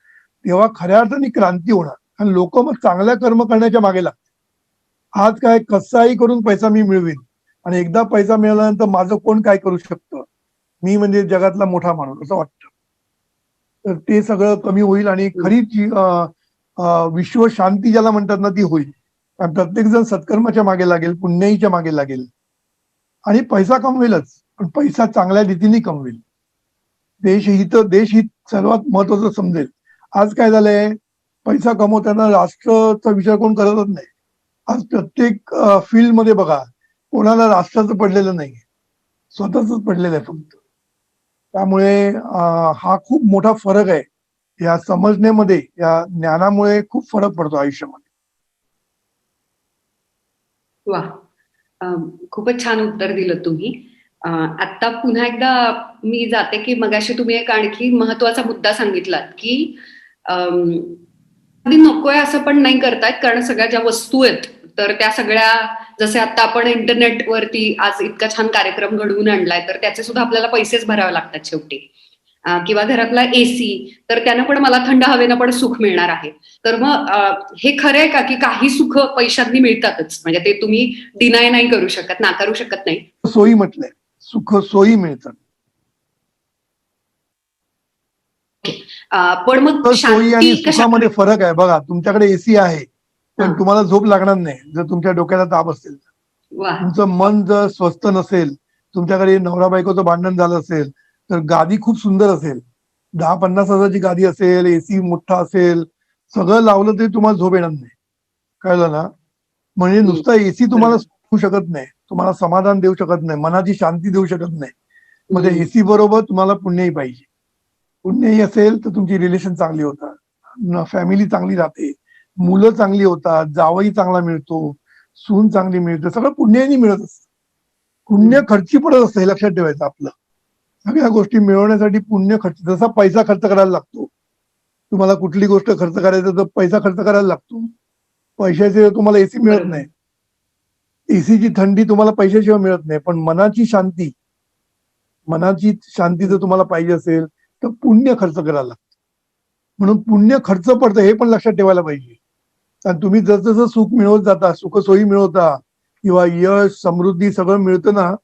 तेव्हा खऱ्या अर्थाने क्रांती होणार. आणि लोक मग चांगल्या कर्म करण्याच्या मागे लागतात. आज काय कसाही करून पैसा मी मिळवीन आणि एकदा पैसा मिळाल्यानंतर माझं कोण काय करू शकतं, मी म्हणजे जगातला मोठा माणूस असं वाटतं. तर ते सगळं कमी होईल आणि खरी जी विश्व शांती ज्याला म्हणतात ना ती होईल. कारण प्रत्येक जण सत्कर्माच्या मागे लागेल, पुण्याईच्या मागे लागेल आणि पैसा कमवेलच, पण पैसा चांगल्या रीतीने कमवेल. देशहित सर्वात महत्वाचं समजेल. आज काय झालंय, पैसा कमवताना राष्ट्राचा विचार कोण करतच नाही. आज प्रत्येक फील्ड मध्ये बघा कोणाला राष्ट्राचं पडलेलं नाही, स्वतःच पडलेलं आहे फक्त. त्यामुळे हा खूप मोठा फरक आहे. या समजण्यामध्ये, या ज्ञानामुळे खूप फरक पडतो आयुष्यामध्ये. वा, खूपच छान उत्तर दिलं तुम्ही. आता पुन्हा एकदा मी जाते की मगाशी तुम्ही एक आणखी महत्वाचा मुद्दा सांगितलात की अगदी नकोय असं पण नाही करतायत, कारण सगळ्या ज्या वस्तू आहेत तर त्या सगळ्या, जसे आता आपण इंटरनेटवरती आज इतका छान कार्यक्रम घडवून आणलाय तर त्याचे सुद्धा आपल्याला पैसेच भरावे लागतात शेवटी. किंवा घरातला एसी, तर त्यानं पण मला थंड हवेनं पण सुख मिळणार आहे. तर मग हे खरं आहे का की काही सुख पैशांनी मिळतातच, म्हणजे ते तुम्ही डिनाय नाही करू शकत, नाकारू शकत नाही? सोयी म्हटलंय, सुख सोयी मिळतात. पण मग तर सोयी आणि शांती कशा? सुखामध्ये फरक आहे. बघा तुमच्याकडे एसी आहे पण तुम्हाला झोप लागणार नाही जर तुमच्या डोक्याला ताप असेल. वा, तुमचं मन जर स्वस्थ नसेल, तुमच्याकडे नवरा बायकोचं भांडण झालं असेल, तर गादी खूप सुंदर असेल, 10-50 हजाराची गादी असेल, एसी मोठा असेल, सगळं लावलं तरी तुम्हाला झोप येणार नाही. कळलं ना? म्हणजे नुसता एसी तुम्हाला सुखवू शकत नाही, तुम्हाला समाधान देऊ शकत नाही, मनाची शांती देऊ शकत नाही. मग एसी बरोबर तुम्हाला पुण्याही पाहिजे. पुण्याही असेल तर तुमची रिलेशन चांगली होतात, फॅमिली चांगली राहते, मुलं चांगली होतात, जावई चांगला मिळतो, सून चांगली मिळते, सगळं पुण्याने मिळत असतं. पुण्य खर्ची पडत असतं, हे लक्षात ठेवायचं. आपलं सगळ्या गोष्टी मिळवण्यासाठी पुण्य खर्च, जसा पैसा खर्च करायला लागतो, तुम्हाला कुठली गोष्ट खर्च करायचं तर पैसा खर्च करायला लागतो. पैशाशिवाय तुम्हाला एसी मिळत नाही, एसीची थंडी तुम्हाला पैशाशिवाय मिळत नाही. पण मनाची शांती जर तुम्हाला पाहिजे असेल तर पुण्य खर्च करायला लागतं. म्हणून पुण्य खर्च पडतं हे पण लक्षात ठेवायला पाहिजे. कारण तुम्ही जसं सुख मिळवत जाता, सुखसोयी मिळवता किंवा यश समृद्धी सगळं मिळतं ना,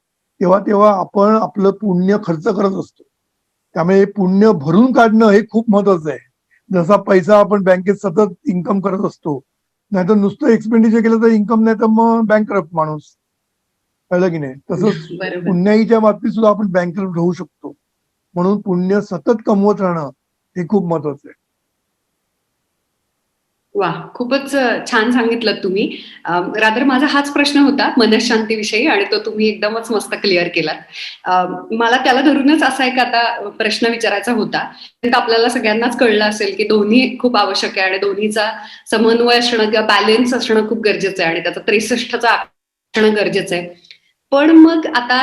तेव्हा तेव्हा आपण आपलं पुण्य खर्च करत असतो. त्यामुळे पुण्य भरून काढणं हे खूप महत्वाचं आहे. जसा पैसा आपण बँकेत सतत इन्कम करत असतो, नाहीतर नुसतं एक्सपेंडिचर केलं तर इन्कम नाही तर मग बँकरप्ट माणूस. कळलं की नाही? तसंच पुण्याईच्या बाबतीत सुद्धा आपण बँकरप्ट होऊ शकतो. म्हणून पुण्य सतत कमवत राहणं हे खूप महत्वाचं आहे. वा, खूपच छान सांगितलं तुम्ही. रादर माझा हाच प्रश्न होता मनशांतीविषयी आणि तो तुम्ही एकदमच मस्त क्लिअर केला. मला त्याला धरूनच असा एक आता प्रश्न विचारायचा होता. आपल्याला सगळ्यांनाच कळलं असेल की दोन्ही खूप आवश्यक आहे आणि दोन्हीचा समन्वय असणं किंवा बॅलेन्स असणं खूप गरजेचं आहे आणि त्याचा 63चा असणं गरजेचं आहे. पण मग आता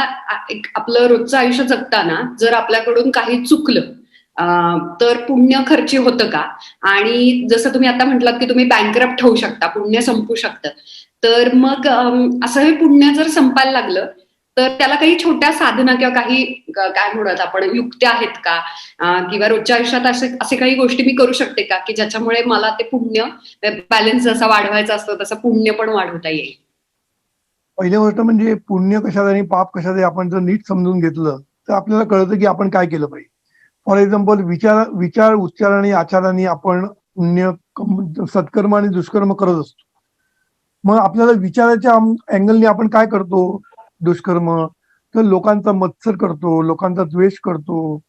आपलं रोजचं आयुष्य जगताना जर आपल्याकडून काही चुकलं तर पुण्य खर्ची होतं का? आणि जसं तुम्ही आता म्हटलात की तुम्ही बँकरप्ट होऊ शकता, पुण्य संपू शकतं, तर मग असं हे पुण्य जर संपायला लागलं तर त्याला काही छोट्या साधना किंवा काही काय म्हणूयात आपण युक्त्या आहेत का? किंवा रोजच्या आयुष्यात असे काही गोष्टी मी करू शकते का की ज्याच्यामुळे मला ते पुण्य बॅलन्स जसा वाढवायचा असतो तसं पुण्य पण वाढवता येईल? पहिली गोष्ट म्हणजे पुण्य कशात आणि पाप कशात आहे आपण जर नीट समजून घेतलं तर आपल्याला कळतं की आपण काय केलं पाहिजे. फॉर एक्झाम्पल विचार विचार उच्चार आणि आचाराने आपण सत्कर्म आणि दुष्कर्म करत असतो. मग आपल्याला विचाराच्या अँगलने आपण काय करतो दुष्कर्म, तर लोकांचा मत्सर करतो, लोकांचा द्वेष करतो,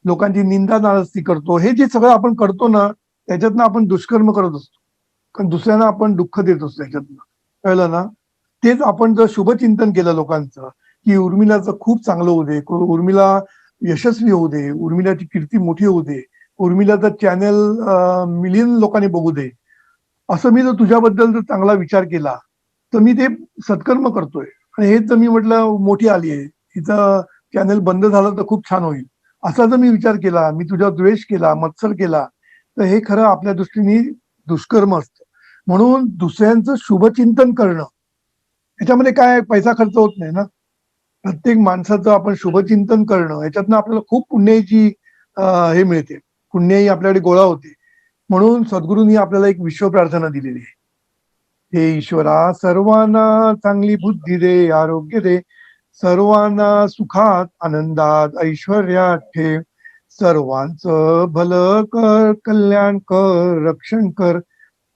लोकांची निंदा नाराजगी करतो. हे जे सगळं आपण करतो ना त्याच्यातनं आपण दुष्कर्म करत असतो, कारण दुसऱ्यांना आपण दुःख देत असतो त्याच्यातनं. कळलं ना? तेच आपण जर शुभचिंतन केलं लोकांचं की उर्मिलाचं खूप चांगलं होऊ दे, उर्मिला यशस्वी होऊ दे, उर्मिलाची कीर्ती मोठी होऊ दे, उर्मिलाचं चॅनल मिलियन लोकांनी बघू दे, असं मी जर तुझ्याबद्दल जर चांगला विचार केला तर मी ते सत्कर्म करतोय. आणि हेच जर मी म्हटलं मोठी आली आहे, तिचं चॅनल बंद झालं तर खूप छान होईल, असा जर मी विचार केला, मी तुझा द्वेष केला, मत्सर केला, तर हे खरं आपल्या दृष्टीने दुष्कर्म असतं. म्हणून दुसऱ्यांचं शुभचिंतन करणं, याच्यामध्ये काय पैसा खर्च होत नाही ना. प्रत्येक माणसाचं आपण शुभचिंतन करणं, याच्यातनं आपल्याला खूप पुण्याची हे मिळते, पुण्याही आपल्याकडे गोळा होते. म्हणून सद्गुरूंनी आपल्याला एक विश्व प्रार्थना दिलेली आहे. हे ईश्वरा सर्वांना चांगली बुद्धी दे, आरोग्य दे, सर्वांना सुखात आनंदात ऐश्वर्यात ठेव, सर्वांचं भलं कर, कल्याण कर, रक्षण कर,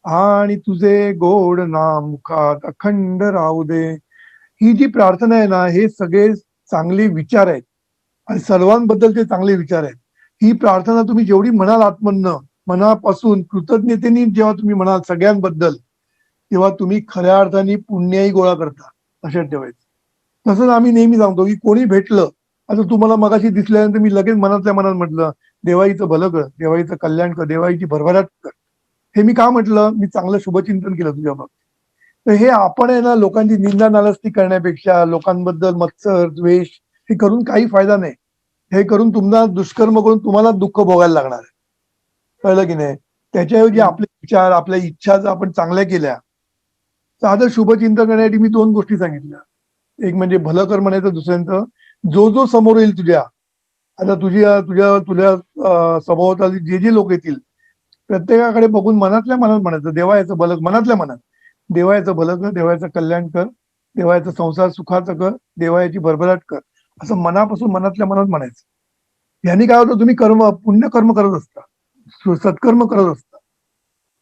आणि तुझे गोड नाम मुखात अखंड राहू दे. ही जी प्रार्थना आहे ना, हे सगळे चांगले विचार आहेत आणि सर्वांबद्दलचे चांगले विचार आहेत. ही प्रार्थना तुम्ही जेवढी म्हणाल आत्मनं, मनापासून कृतज्ञतेने जेव्हा तुम्ही म्हणाल सगळ्यांबद्दल, तेव्हा तुम्ही खऱ्या अर्थाने पुण्याही गोळा करता, लक्षात ठेवायचं. तसंच आम्ही नेहमी सांगतो की कोणी भेटलं, आता तुम्हाला मगाशी दिसल्यानंतर मी लगेच मनातल्या मनात म्हटलं देवाईचं भलं कर, देवाईचं कल्याण कर, देवाईची भरभराट कर. हे मी का म्हटलं, मी चांगलं शुभचिंतन केलं तुझ्या बाबतीत. तर हे आपण आहे ना, लोकांची निंदा नालस्ती करण्यापेक्षा, लोकांबद्दल मत्सर द्वेष हे करून काही फायदा नाही. हे करून तुम्हाला दुष्कर्म करून तुम्हाला दुःख भोगायला लागणार आहे. कळलं की नाही? त्याच्याऐवजी आपले विचार, आपल्या इच्छा जर आपण चांगल्या केल्या, साधं शुभचिंतन करण्यासाठी मी 2 गोष्टी सांगितल्या. एक म्हणजे भलं कर म्हणायचं दुसऱ्यांचं. जो जो समोर येईल तुझ्या, आता तुझ्या तुझ्या तुझ्या स्वभावातील जे जे लोक येतील, प्रत्येकाकडे बघून मनातल्या मनात म्हणायचं देवा याचं भलं, मनातल्या मनात देवा याचं भलं कर, देवाचं कल्याण कर, देवाचा संसार सुखाचा कर, देवाची भरभराट कर, असं मनापासून मनातल्या मनात म्हणायचं. यांनी काय होतं, तुम्ही कर्म पुण्य कर्म करत असता, सत्कर्म करत असता.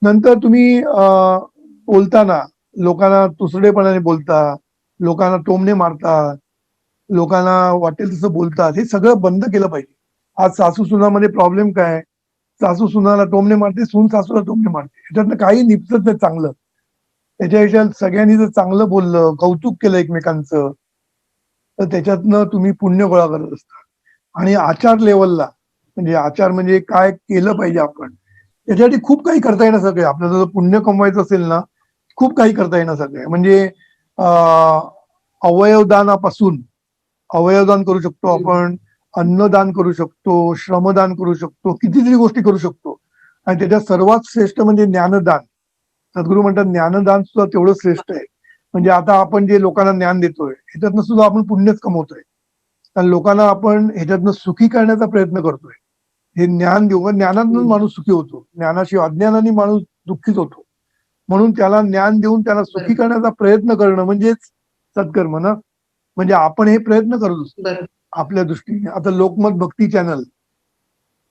नंतर तुम्ही बोलताना लोकांना तुसडेपणाने बोलता, लोकांना टोमणे मारता, लोकांना वाटेल तसं बोलतात, हे सगळं बंद केलं पाहिजे. आज सासू सुनामध्ये प्रॉब्लेम काय, सासू सुनाला टोमणे मारते, सून सासूला टोमणे मारते, ह्याच्यातनं काही निपटत नाही चांगलं. त्याच्यापेक्षा सगळ्यांनी जर चांगलं बोललं, कौतुक केलं एकमेकांचं, तर त्याच्यातनं तुम्ही पुण्य गोळा करत असता. आणि आचार लेवलला, म्हणजे आचार म्हणजे काय केलं पाहिजे आपण, त्याच्यासाठी खूप काही करता येणं सगळे. आपल्याला जर पुण्य कमवायचं असेल ना, खूप काही करता येणं सगळे. म्हणजे अवयवदानापासून, अवयवदान करू शकतो आपण, अन्नदान करू शकतो, श्रमदान करू शकतो, कितीतरी गोष्टी करू शकतो. आणि त्याच्यात सर्वात श्रेष्ठ म्हणजे ज्ञानदान. सद्गुरू म्हणतात ज्ञानदान सुद्धा तेवढं श्रेष्ठ आहे. म्हणजे आता आपण जे लोकांना ज्ञान देतोय, ह्याच्यातनं सुद्धा आपण पुण्यच कमवतोय. कारण लोकांना आपण ह्याच्यातनं सुखी करण्याचा प्रयत्न करतोय. हे ज्ञान देऊ, ज्ञानातून माणूस सुखी होतो, ज्ञानाशिवाय अज्ञानाने माणूस दुःखीच होतो. म्हणून त्याला ज्ञान देऊन त्याला सुखी करण्याचा प्रयत्न करणं म्हणजेच सत्कर्म ना. म्हणजे आपण हे प्रयत्न करत असतो आपल्या दृष्टीने. आता लोकमत भक्ती चॅनल,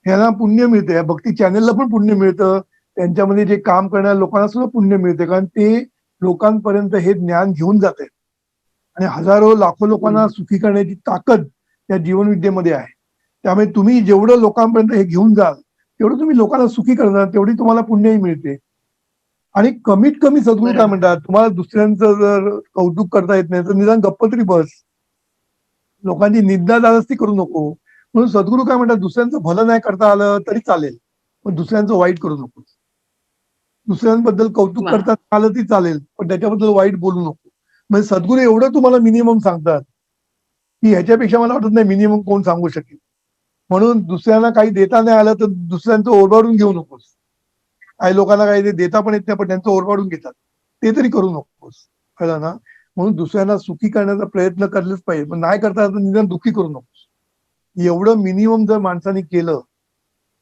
ह्याला पुण्य मिळते, या भक्ती चॅनलला पण पुण्य मिळतं, त्यांच्यामध्ये जे काम करणाऱ्या लोकांना सुद्धा पुण्य मिळते, कारण ते लोकांपर्यंत हे ज्ञान घेऊन जात आहेत. आणि हजारो लाखो लोकांना सुखी करण्याची ताकद त्या जीवनविद्येमध्ये आहे. त्यामुळे तुम्ही जेवढं लोकांपर्यंत हे घेऊन जाल, तेवढं तुम्ही लोकांना सुखी करणार, तेवढी तुम्हाला पुण्यही मिळते. आणि कमीत कमी सद्गुरू काय म्हणतात, तुम्हाला दुसऱ्यांचं जर कौतुक करता येत नाही तर निदान गप्प तरी बस, लोकांची निंदा नाराजगी करू नको. म्हणून सद्गुरू काय म्हणतात, दुसऱ्यांचं भलं नाही करता आलं तरी चालेल, पण दुसऱ्यांचं वाईट करू नको. दुसऱ्यांबद्दल कौतुक करता आलं तरी चालेल, पण त्याच्याबद्दल वाईट बोलू नको. म्हणजे सद्गुरू एवढं तुम्हाला मिनिमम सांगतात की ह्याच्यापेक्षा मला वाटत नाही मिनिमम कोण सांगू शकेल. म्हणून दुसऱ्यांना काही देता नाही आलं तर दुसऱ्यांचं ओरबाडून घेऊ नकोस. काही लोकांना काही ते देता पण येत नाही, पण त्यांचं ओरबाडून घेतात, ते तरी करू नकोस. कळलं ना? म्हणून दुसऱ्यांना सुखी करण्याचा प्रयत्न करलेच पाहिजे, पण नाही करता आलं तर निदान दुःखी करू नकोस. एवढं मिनिमम जर माणसाने केलं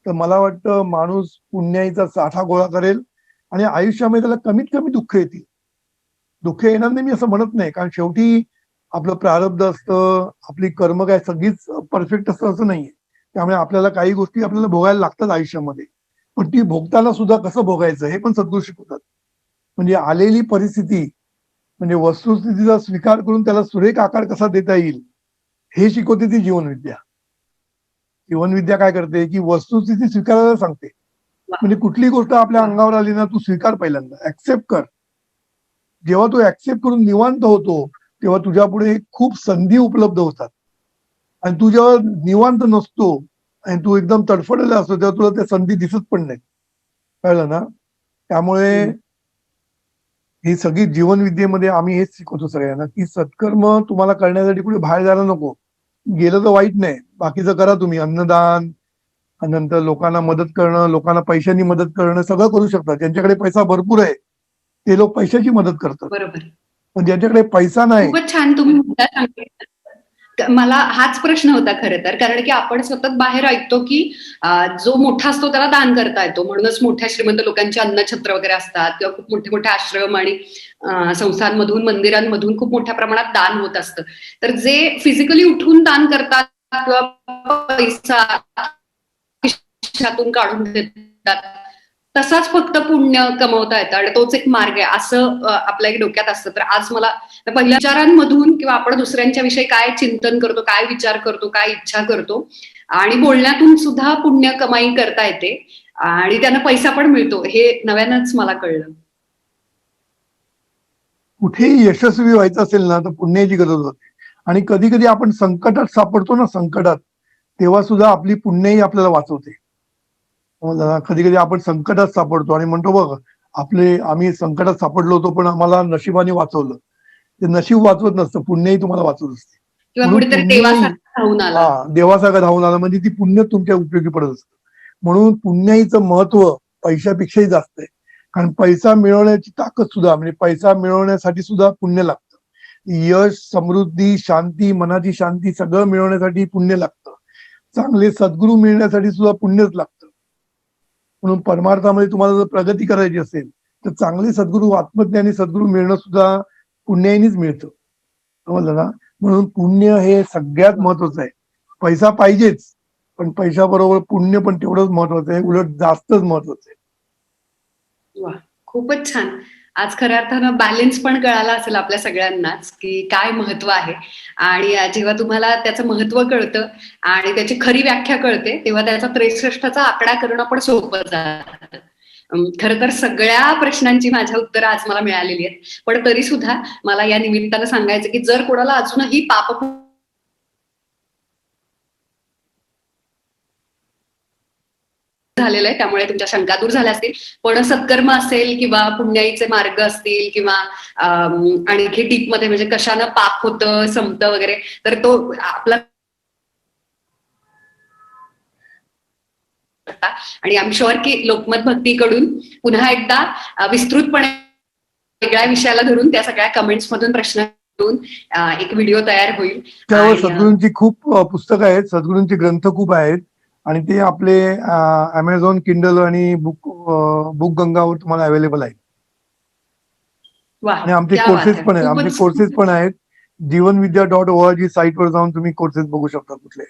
तर मला वाटतं माणूस पुण्याईचा साठा गोळा करेल आणि आयुष्यामध्ये त्याला कमीत कमी दुःख येतील. दुःख येणार नाही मी असं म्हणत नाही, कारण शेवटी आपलं प्रारब्ध असतं, आपली कर्म काय सगळीच परफेक्ट असतं असं नाहीये. त्यामुळे आपल्याला काही गोष्टी आपल्याला भोगायला लागतात आयुष्यामध्ये, पण ती भोगताना सुद्धा कसं भोगायचं हे पण सद्गुरू शिकवतात. म्हणजे आलेली परिस्थिती, म्हणजे वस्तुस्थितीचा स्वीकार करून त्याला सुरेख आकार कसा देता येईल हे शिकवते ती जीवनविद्या. जीवनविद्या काय करते की वस्तुस्थिती स्वीकारायला सांगते. म्हणजे कुठली गोष्ट आपल्या अंगावर आली ना, तू स्वीकार पहिल्यांदा, ऍक्सेप्ट कर. जेव्हा तू ऍक्सेप्ट करून निवांत होतो, तेव्हा तुझ्या पुढे खूप संधी उपलब्ध होतात. आणि तू जेव्हा निवांत नसतो आणि तू एकदम तडफडलेला असतो, तेव्हा तुला त्या संधी दिसत पण नाही. कळलं ना? त्यामुळे ही सगळी जीवनविद्येमध्ये आम्ही हेच शिकवतो सगळ्यांना, की सत्कर्म तुम्हाला करण्यासाठी कुठे बाहेर जायला नको. गेलं तर वाईट नाही, बाकीचं करा तुम्ही. अन्नदान, नंतर लोकांना मदत करणं, लोकांना पैशांनी मदत करणं सगळं करू शकतात. ज्यांच्याकडे पैसा भरपूर आहे ते लोक पैशाची मदत करतात, बरोबर. पण ज्यांच्याकडे पैसा नाही. खूपच छान तुम्ही मुद्दा सांगितला. मला हाच प्रश्न होता खरं तर, कारण की आपण सतत बाहेर ऐकतो की जो मोठा असतो त्याला दान करता येतो, म्हणूनच मोठ्या श्रीमंत लोकांचे अन्नछत्र वगैरे असतात किंवा खूप मोठे मोठे आश्रम आणि संस्थांमधून, मंदिरांमधून खूप मोठ्या प्रमाणात दान होत असतं. तर जे फिजिकली उठून दान करतात किंवा पैसा खिशातून काढून देतात, तसाच फक्त पुण्य कमवता येतं आणि तोच एक मार्ग आहे असं आपल्या डोक्यात असतं. तर आज मला पहिल्या विचारांमधून किंवा आपण दुसऱ्यांच्या विषयी काय चिंतन करतो, काय विचार करतो, काय इच्छा करतो आणि बोलण्यातून सुद्धा पुण्य कमाई करता येते आणि त्यानं पैसा पण मिळतो, हे नव्यानंच मला कळलं. कुठेही यशस्वी व्हायचं असेल ना, तर पुण्याची गरज होते. आणि कधी कधी आपण संकटात सापडतो ना, संकटात, तेव्हा सुद्धा आपली पुण्यही आपल्याला वाचवते. कधी कधी आपण संकटात सापडतो आणि म्हणतो बघ, आम्ही संकटात सापडलो होतो पण आम्हाला नशिबाने वाचवलं. ते नशीब वाचवत नसतं, पुण्यही तुम्हाला वाचवत असते. किंवा म्हणून कुठेतरी पुण्यही, देवासारखा धावून आला. हा, देवासारखं धावून आलं म्हणजे ती पुण्य तुमच्या उपयोगी पडत असतं. म्हणून पुण्याईचं महत्व पैशापेक्षाही जास्त आहे. कारण पैसा मिळवण्याची ताकद सुद्धा, म्हणजे पैसा मिळवण्यासाठी सुद्धा पुण्य लागतं. यश, समृद्धी, शांती, मनाची शांती सगळं मिळवण्यासाठी पुण्य लागतं. चांगले सद्गुरू मिळण्यासाठी सुद्धा पुण्यच लागतं. म्हणून परमार्थामध्ये तुम्हाला जर प्रगती करायची असेल तर चांगले सद्गुरू, आत्मज्ञानी सद्गुरू मिळणं सुद्धा पुण्याईनीच मिळतं. समजलं ना? म्हणून पुण्य हे सगळ्यात महत्वाचं आहे. पैसा पाहिजेच, पण पैशाबरोबर पुण्य पण तेवढंच महत्वाचं आहे, उलट जास्तच महत्वाचं आहे. वा, खूपच छान. आज खऱ्या अर्थानं बॅलन्स पण कळाला असेल आपल्या सगळ्यांनाच की काय महत्व आहे. आणि जेव्हा तुम्हाला त्याचं महत्व कळतं आणि त्याची खरी व्याख्या कळते, तेव्हा त्याचा 63चा आकडा करणं पण सोपं जातं. खरं तर सगळ्या प्रश्नांची माझ्या उत्तरं आज मला मिळालेली आहेत, पण तरी सुद्धा मला या निमित्तानं सांगायचं की जर कोणाला अजूनही पाप झालेलं आहे, त्यामुळे तुमच्या शंका दूर झाल्या असतील, पण सत्कर्म असेल किंवा पुण्याईचे मार्ग असतील किंवा आणखी डीप मध्ये म्हणजे कशानं पाप होतं, संपतं वगैरे, तर तो आपला आणि आय एम शुअर की लोकमत भक्तीकडून पुन्हा एकदा विस्तृतपणे वेगळ्या विषयाला धरून त्या सगळ्या कमेंट्स मधून प्रश्न करून एक व्हिडिओ तयार होईल. त्यावर सद्गुरूंची खूप पुस्तकं आहेत, सद्गुरूंचे ग्रंथ खूप आहेत आणि ते आपले अमेझॉन किंडल आणि बुक गंगावर तुम्हाला अवेलेबल आहे. आणि आमचे कोर्सेस पण आहेत. जीवनविद्या.org साईटवर जाऊन तुम्ही कोर्सेस बघू शकता कुठले.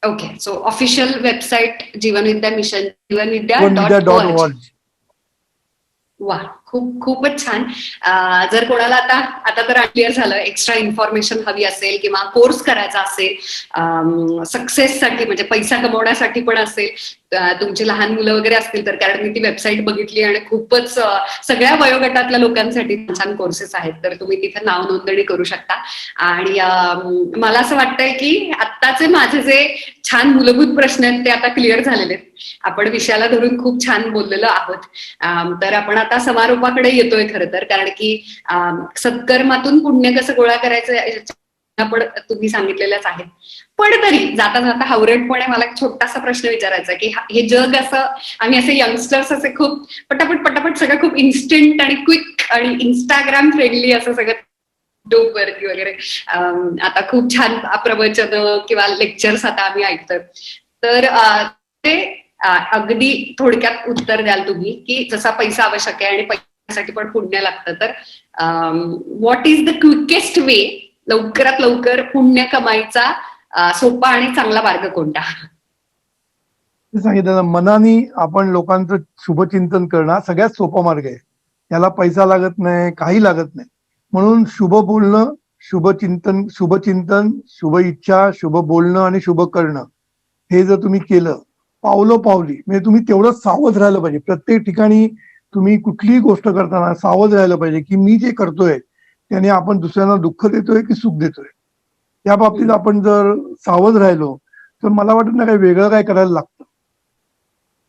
Okay, so official website Jeevanvidya Mission, जीवनविद्या.org. वा, खूपच छान. जर कोणाला आता तर क्लिअर झालं, एक्स्ट्रा इन्फॉर्मेशन हवी असेल किंवा कोर्स करायचा असेल सक्सेससाठी, म्हणजे पैसा कमवण्यासाठी पण असेल, तुमची लहान मुलं वगैरे असतील तर, कारण मी ती वेबसाईट बघितली आणि खूपच सगळ्या वयोगटातल्या लोकांसाठी छान कोर्सेस आहेत, तर तुम्ही तिथे नाव नोंदणी करू शकता. आणि मला असं वाटतंय की आत्ताचे माझे जे छान मूलभूत प्रश्न आहेत ते आता क्लिअर झालेले आहेत. आपण विषयाला धरून खूप छान बोललेलो आहोत. तर आपण आता समारोपाकडे येतोय खरं तर, कारण की सत्कर्मातून पुण्य कसं गोळा करायचं पण तुम्ही सांगितलेलंच आहे. पण तरी जाता जाता हावरटपणे मला एक छोटासा प्रश्न विचारायचा की हे जग असं, आम्ही असे यंगस्टर्स असे खूप पटापट सगळं खूप इन्स्टंट आणि क्विक आणि इंस्टाग्राम फ्रेंडली असं सगळं डोप वरती वगैरे आता खूप छान प्रवचन किंवा लेक्चर्स आता आम्ही ऐकतोय, तर ते अगदी थोडक्यात उत्तर द्याल तुम्ही की जसा पैसा आवश्यक आहे आणि साठी पण पुण्य लागतं. तर व्हॉट इज द क्विकेस्ट वे, लवकरात लवकर पुण्य कमाईचा सोपा आणि चांगला मार्ग कोणता? सांगितलं ना, मनाने आपण लोकांचं शुभचिंतन करणं हा सगळ्यात सोपा मार्ग आहे. याला पैसा लागत नाही, काही लागत नाही. म्हणून शुभ बोलणं, शुभचिंतन, शुभ इच्छा, शुभ बोलणं आणि शुभ करणं हे जर तुम्ही केलं पावलोपावली, म्हणजे तुम्ही तेवढं सावध राहिलं पाहिजे. प्रत्येक ठिकाणी तुम्ही कुठलीही गोष्ट करताना सावध राहिलं पाहिजे की मी जे करतोय त्याने आपण दुसऱ्यांना दुःख देतोय की सुख देतोय. या बाबतीत आपण जर सावध राहिलो तर मला वाटत ना काही वेगळं काय करायला लागतं.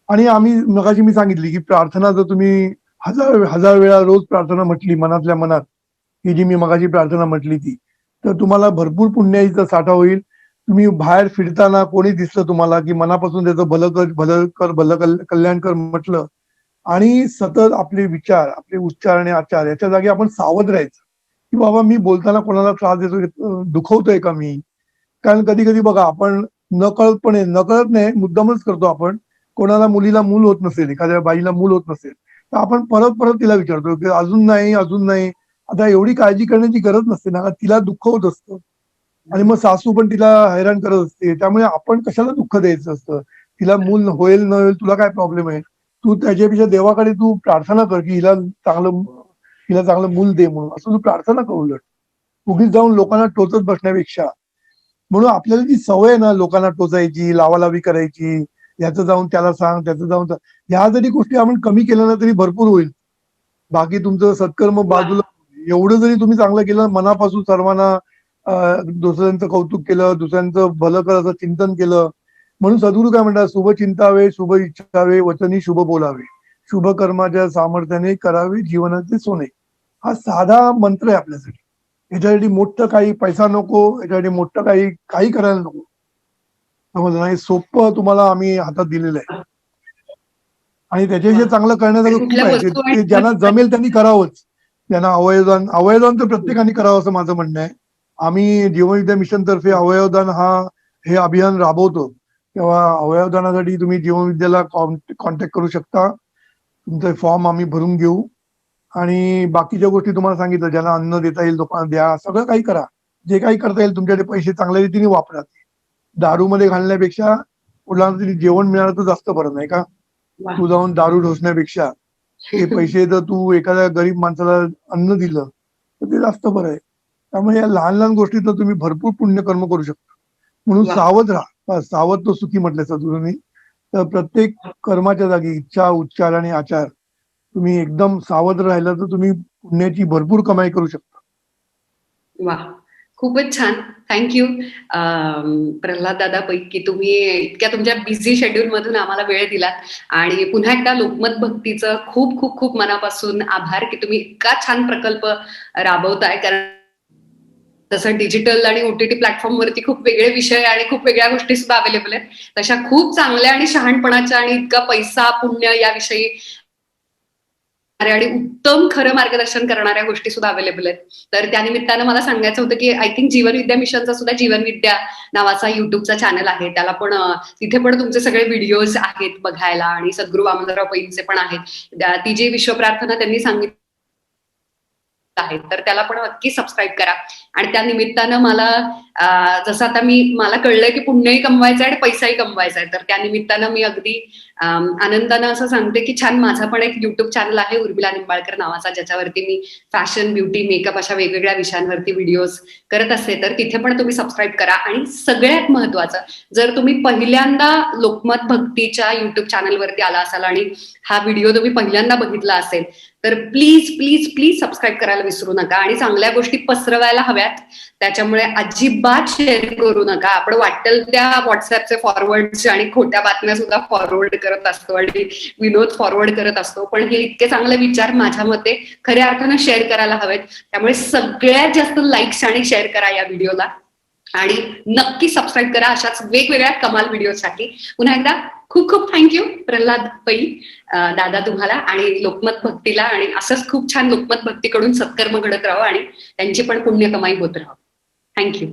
आणि मगाशी मी सांगितली की प्रार्थना जर तुम्ही हजार हजार वेळा रोज प्रार्थना म्हटली मनातल्या मनात, ही जी मी मगाशी प्रार्थना म्हटली ती, तर तुम्हाला भरपूर पुण्याचा साठा होईल. तुम्ही बाहेर फिरताना कोणी दिसलं तुम्हाला की मनापासून त्याचं भलं कल्याण कर म्हटलं, आणि सतत आपले विचार, आपले उच्चार आणि आचार याच्या जागी आपण सावध राहायचं की बाबा मी बोलताना कोणाला त्रास देतोय, दुखवतोय का मी. कारण कधी कधी बघा आपण नकळत नाही मुद्दामच करतो आपण. कोणाला मुलीला मूल होत नसेल, एखाद्या बाईला मूल होत नसेल तर आपण परत परत तिला विचारतो की अजून नाही, अजून नाही. आता एवढी काळजी करण्याची गरज नसते ना, तिला दुःख होत असतं आणि मग सासू पण तिला हैराण करत असते. त्यामुळे आपण कशाला दुःख द्यायचं असतं. तिला मूल होईल न होईल तुला काय प्रॉब्लेम आहे. तू त्याच्यापेक्षा देवाकडे तू प्रार्थना कर की हिला चांगलं मूल दे म्हणून, असं तू प्रार्थना कर. उलट उगीच जाऊन लोकांना टोचत बसण्यापेक्षा. म्हणून आपल्याला जी सवय आहे ना लोकांना टोचायची, लावालावी करायची, याचं जाऊन त्याला सांग, त्याचं जाऊन ह्या जरी गोष्टी आपण कमी केल्या ना तरी भरपूर होईल. बाकी तुमचं सत्कर्म बाजूला. एवढं जरी तुम्ही चांगलं केलं मनापासून सर्वांना, दुसऱ्यांचं कौतुक केलं, दुसऱ्यांचं भलं कर असं चिंतन केलं. म्हणून सद्गुरू काय म्हणतात, शुभ चिंतावे, शुभ इच्छावे, वचनी शुभ बोलावे, शुभ कर्माच्या सामर्थ्याने करावे जीवनाचे सोने. हा साधा मंत्र आहे आपल्यासाठी. याच्यासाठी मोठं काही पैसा नको, याच्यासाठी मोठं काही करायला नको. समजलं नाही, सोपं तुम्हाला आम्ही हातात दिलेलं आहे. आणि त्याच्याविषयी चांगलं करण्यासारखं खूप कुठल्या आहे. वस्तू ते ज्यांना जमेल त्यांनी करावंच. त्यांना अवयवदान तर प्रत्येकाने करावं असं माझं म्हणणं आहे. आम्ही जीवनविद्या मिशन तर्फे अवयवदान हे अभियान राबवतो. तेव्हा अवयवदानासाठी तुम्ही जीवनविद्याला कॉन्टॅक्ट करू शकता. तुमचे फॉर्म आम्ही भरून घेऊ आणि बाकीच्या गोष्टी तुम्हाला सांगितलं, ज्यांना अन्न देता येईल लोकांना द्या, सगळं काही करा. जे काही करता येईल तुमच्याकडे पैसे चांगल्या रीतीने वापरा. दारूमध्ये घालण्यापेक्षा मुलांना तरी जेवण मिळालं तर जास्त बरं, नाही का. तू जाऊन दारू ढोसण्यापेक्षा ते पैसे जर तू एखाद्या गरीब माणसाला अन्न दिलं तर ते जास्त बरं आहे. त्यामुळे या लहान लहान गोष्टीत तुम्ही भरपूर पुण्यकर्म करू शकता. म्हणून सावध राहा. सावध तो सुखी म्हटलंय सद्गुरूंनी. तर प्रत्येक कर्माच्या जागी इच्छा, उच्चार आणि आचार तुम्ही एकदम सावध राहिला तर तुम्ही पुण्याची भरपूर कमाई करू शकता. वा, खूपच छान. थँक्यू प्रल्हाद दादा पै की तुम्ही इतक्या तुमच्या बिझी शेड्यूल मधून आम्हाला वेळ दिलात. आणि पुन्हा एकदा लोकमत भक्तीचं खूप खूप खूप मनापासून आभार की तुम्ही इतका छान प्रकल्प राबवताय. कारण तसं डिजिटल आणि ओटीटी प्लॅटफॉर्मवरती खूप वेगळे विषय आणि खूप वेगळ्या गोष्टी सुद्धा अवेलेबल आहेत. तशा खूप चांगल्या आणि शहाणपणाच्या आणि इतका पैसा पुण्य याविषयी आणि उत्तम खरं मार्गदर्शन करणाऱ्या गोष्टी सुद्धा अवेलेबल आहेत. तर त्यानिमित्तानं मला सांगायचं होतं की आय थिंक जीवनविद्या मिशनचा सुद्धा जीवनविद्या नावाचा युट्यूबचा चॅनल आहे. त्याला पण तिथे पण तुमचे सगळे व्हिडिओज आहेत बघायला आणि सद्गुरू वामनराव पैंचे पण आहेत. ती जी विश्वप्रार्थना त्यांनी सांगितली आहे तर त्याला पण नक्की सबस्क्राईब करा. आणि त्या निमित्तानं मला जसं आता मला कळलंय की पुण्यही कमवायचं आहे आणि पैसाही कमवायचा आहे. तर त्या निमित्तानं मी अगदी आनंदानं असं सांगते की छान, माझा पण एक युट्यूब चॅनल आहे उर्मिला निंबाळकर नावाचा, ज्याच्यावरती मी फॅशन, ब्युटी, मेकअप अशा वेगवेगळ्या विषयांवरती व्हिडिओज करत असते. तर तिथे पण तुम्ही सबस्क्राईब करा. आणि सगळ्यात महत्वाचं, जर तुम्ही पहिल्यांदा लोकमत भक्तीच्या युट्यूब चॅनलवरती आला असाल आणि हा व्हिडिओ तुम्ही पहिल्यांदा बघितला असेल तर प्लीज प्लीज प्लीज सबस्क्राईब करायला विसरू नका. आणि चांगल्या गोष्टी पसरवायला हव्यात, त्याच्यामुळे अजिबात शेअर करू नका. आपण वाटेल त्या व्हॉट्सअपचे फॉरवर्ड आणि खोट्या बातम्या सुद्धा फॉरवर्ड करत असतो आणि विनोद फॉरवर्ड करत असतो. पण हे इतके चांगले विचार माझ्या मते खऱ्या अर्थानं शेअर करायला हवेत. त्यामुळे सगळ्यात जास्त लाईक्स आणि शेअर करा या व्हिडिओला आणि नक्की सबस्क्राईब करा अशाच वेगवेगळ्या कमाल व्हिडिओसाठी. पुन्हा एकदा खूप खूप थँक्यू प्रल्हाद पै दादा तुम्हाला आणि लोकमत भक्तीला. आणि असंच खूप छान लोकमत भक्तीकडून सत्कर्म घडत राहावं आणि त्यांची पण पुण्य कमाई होत राहावं. थँक्यू.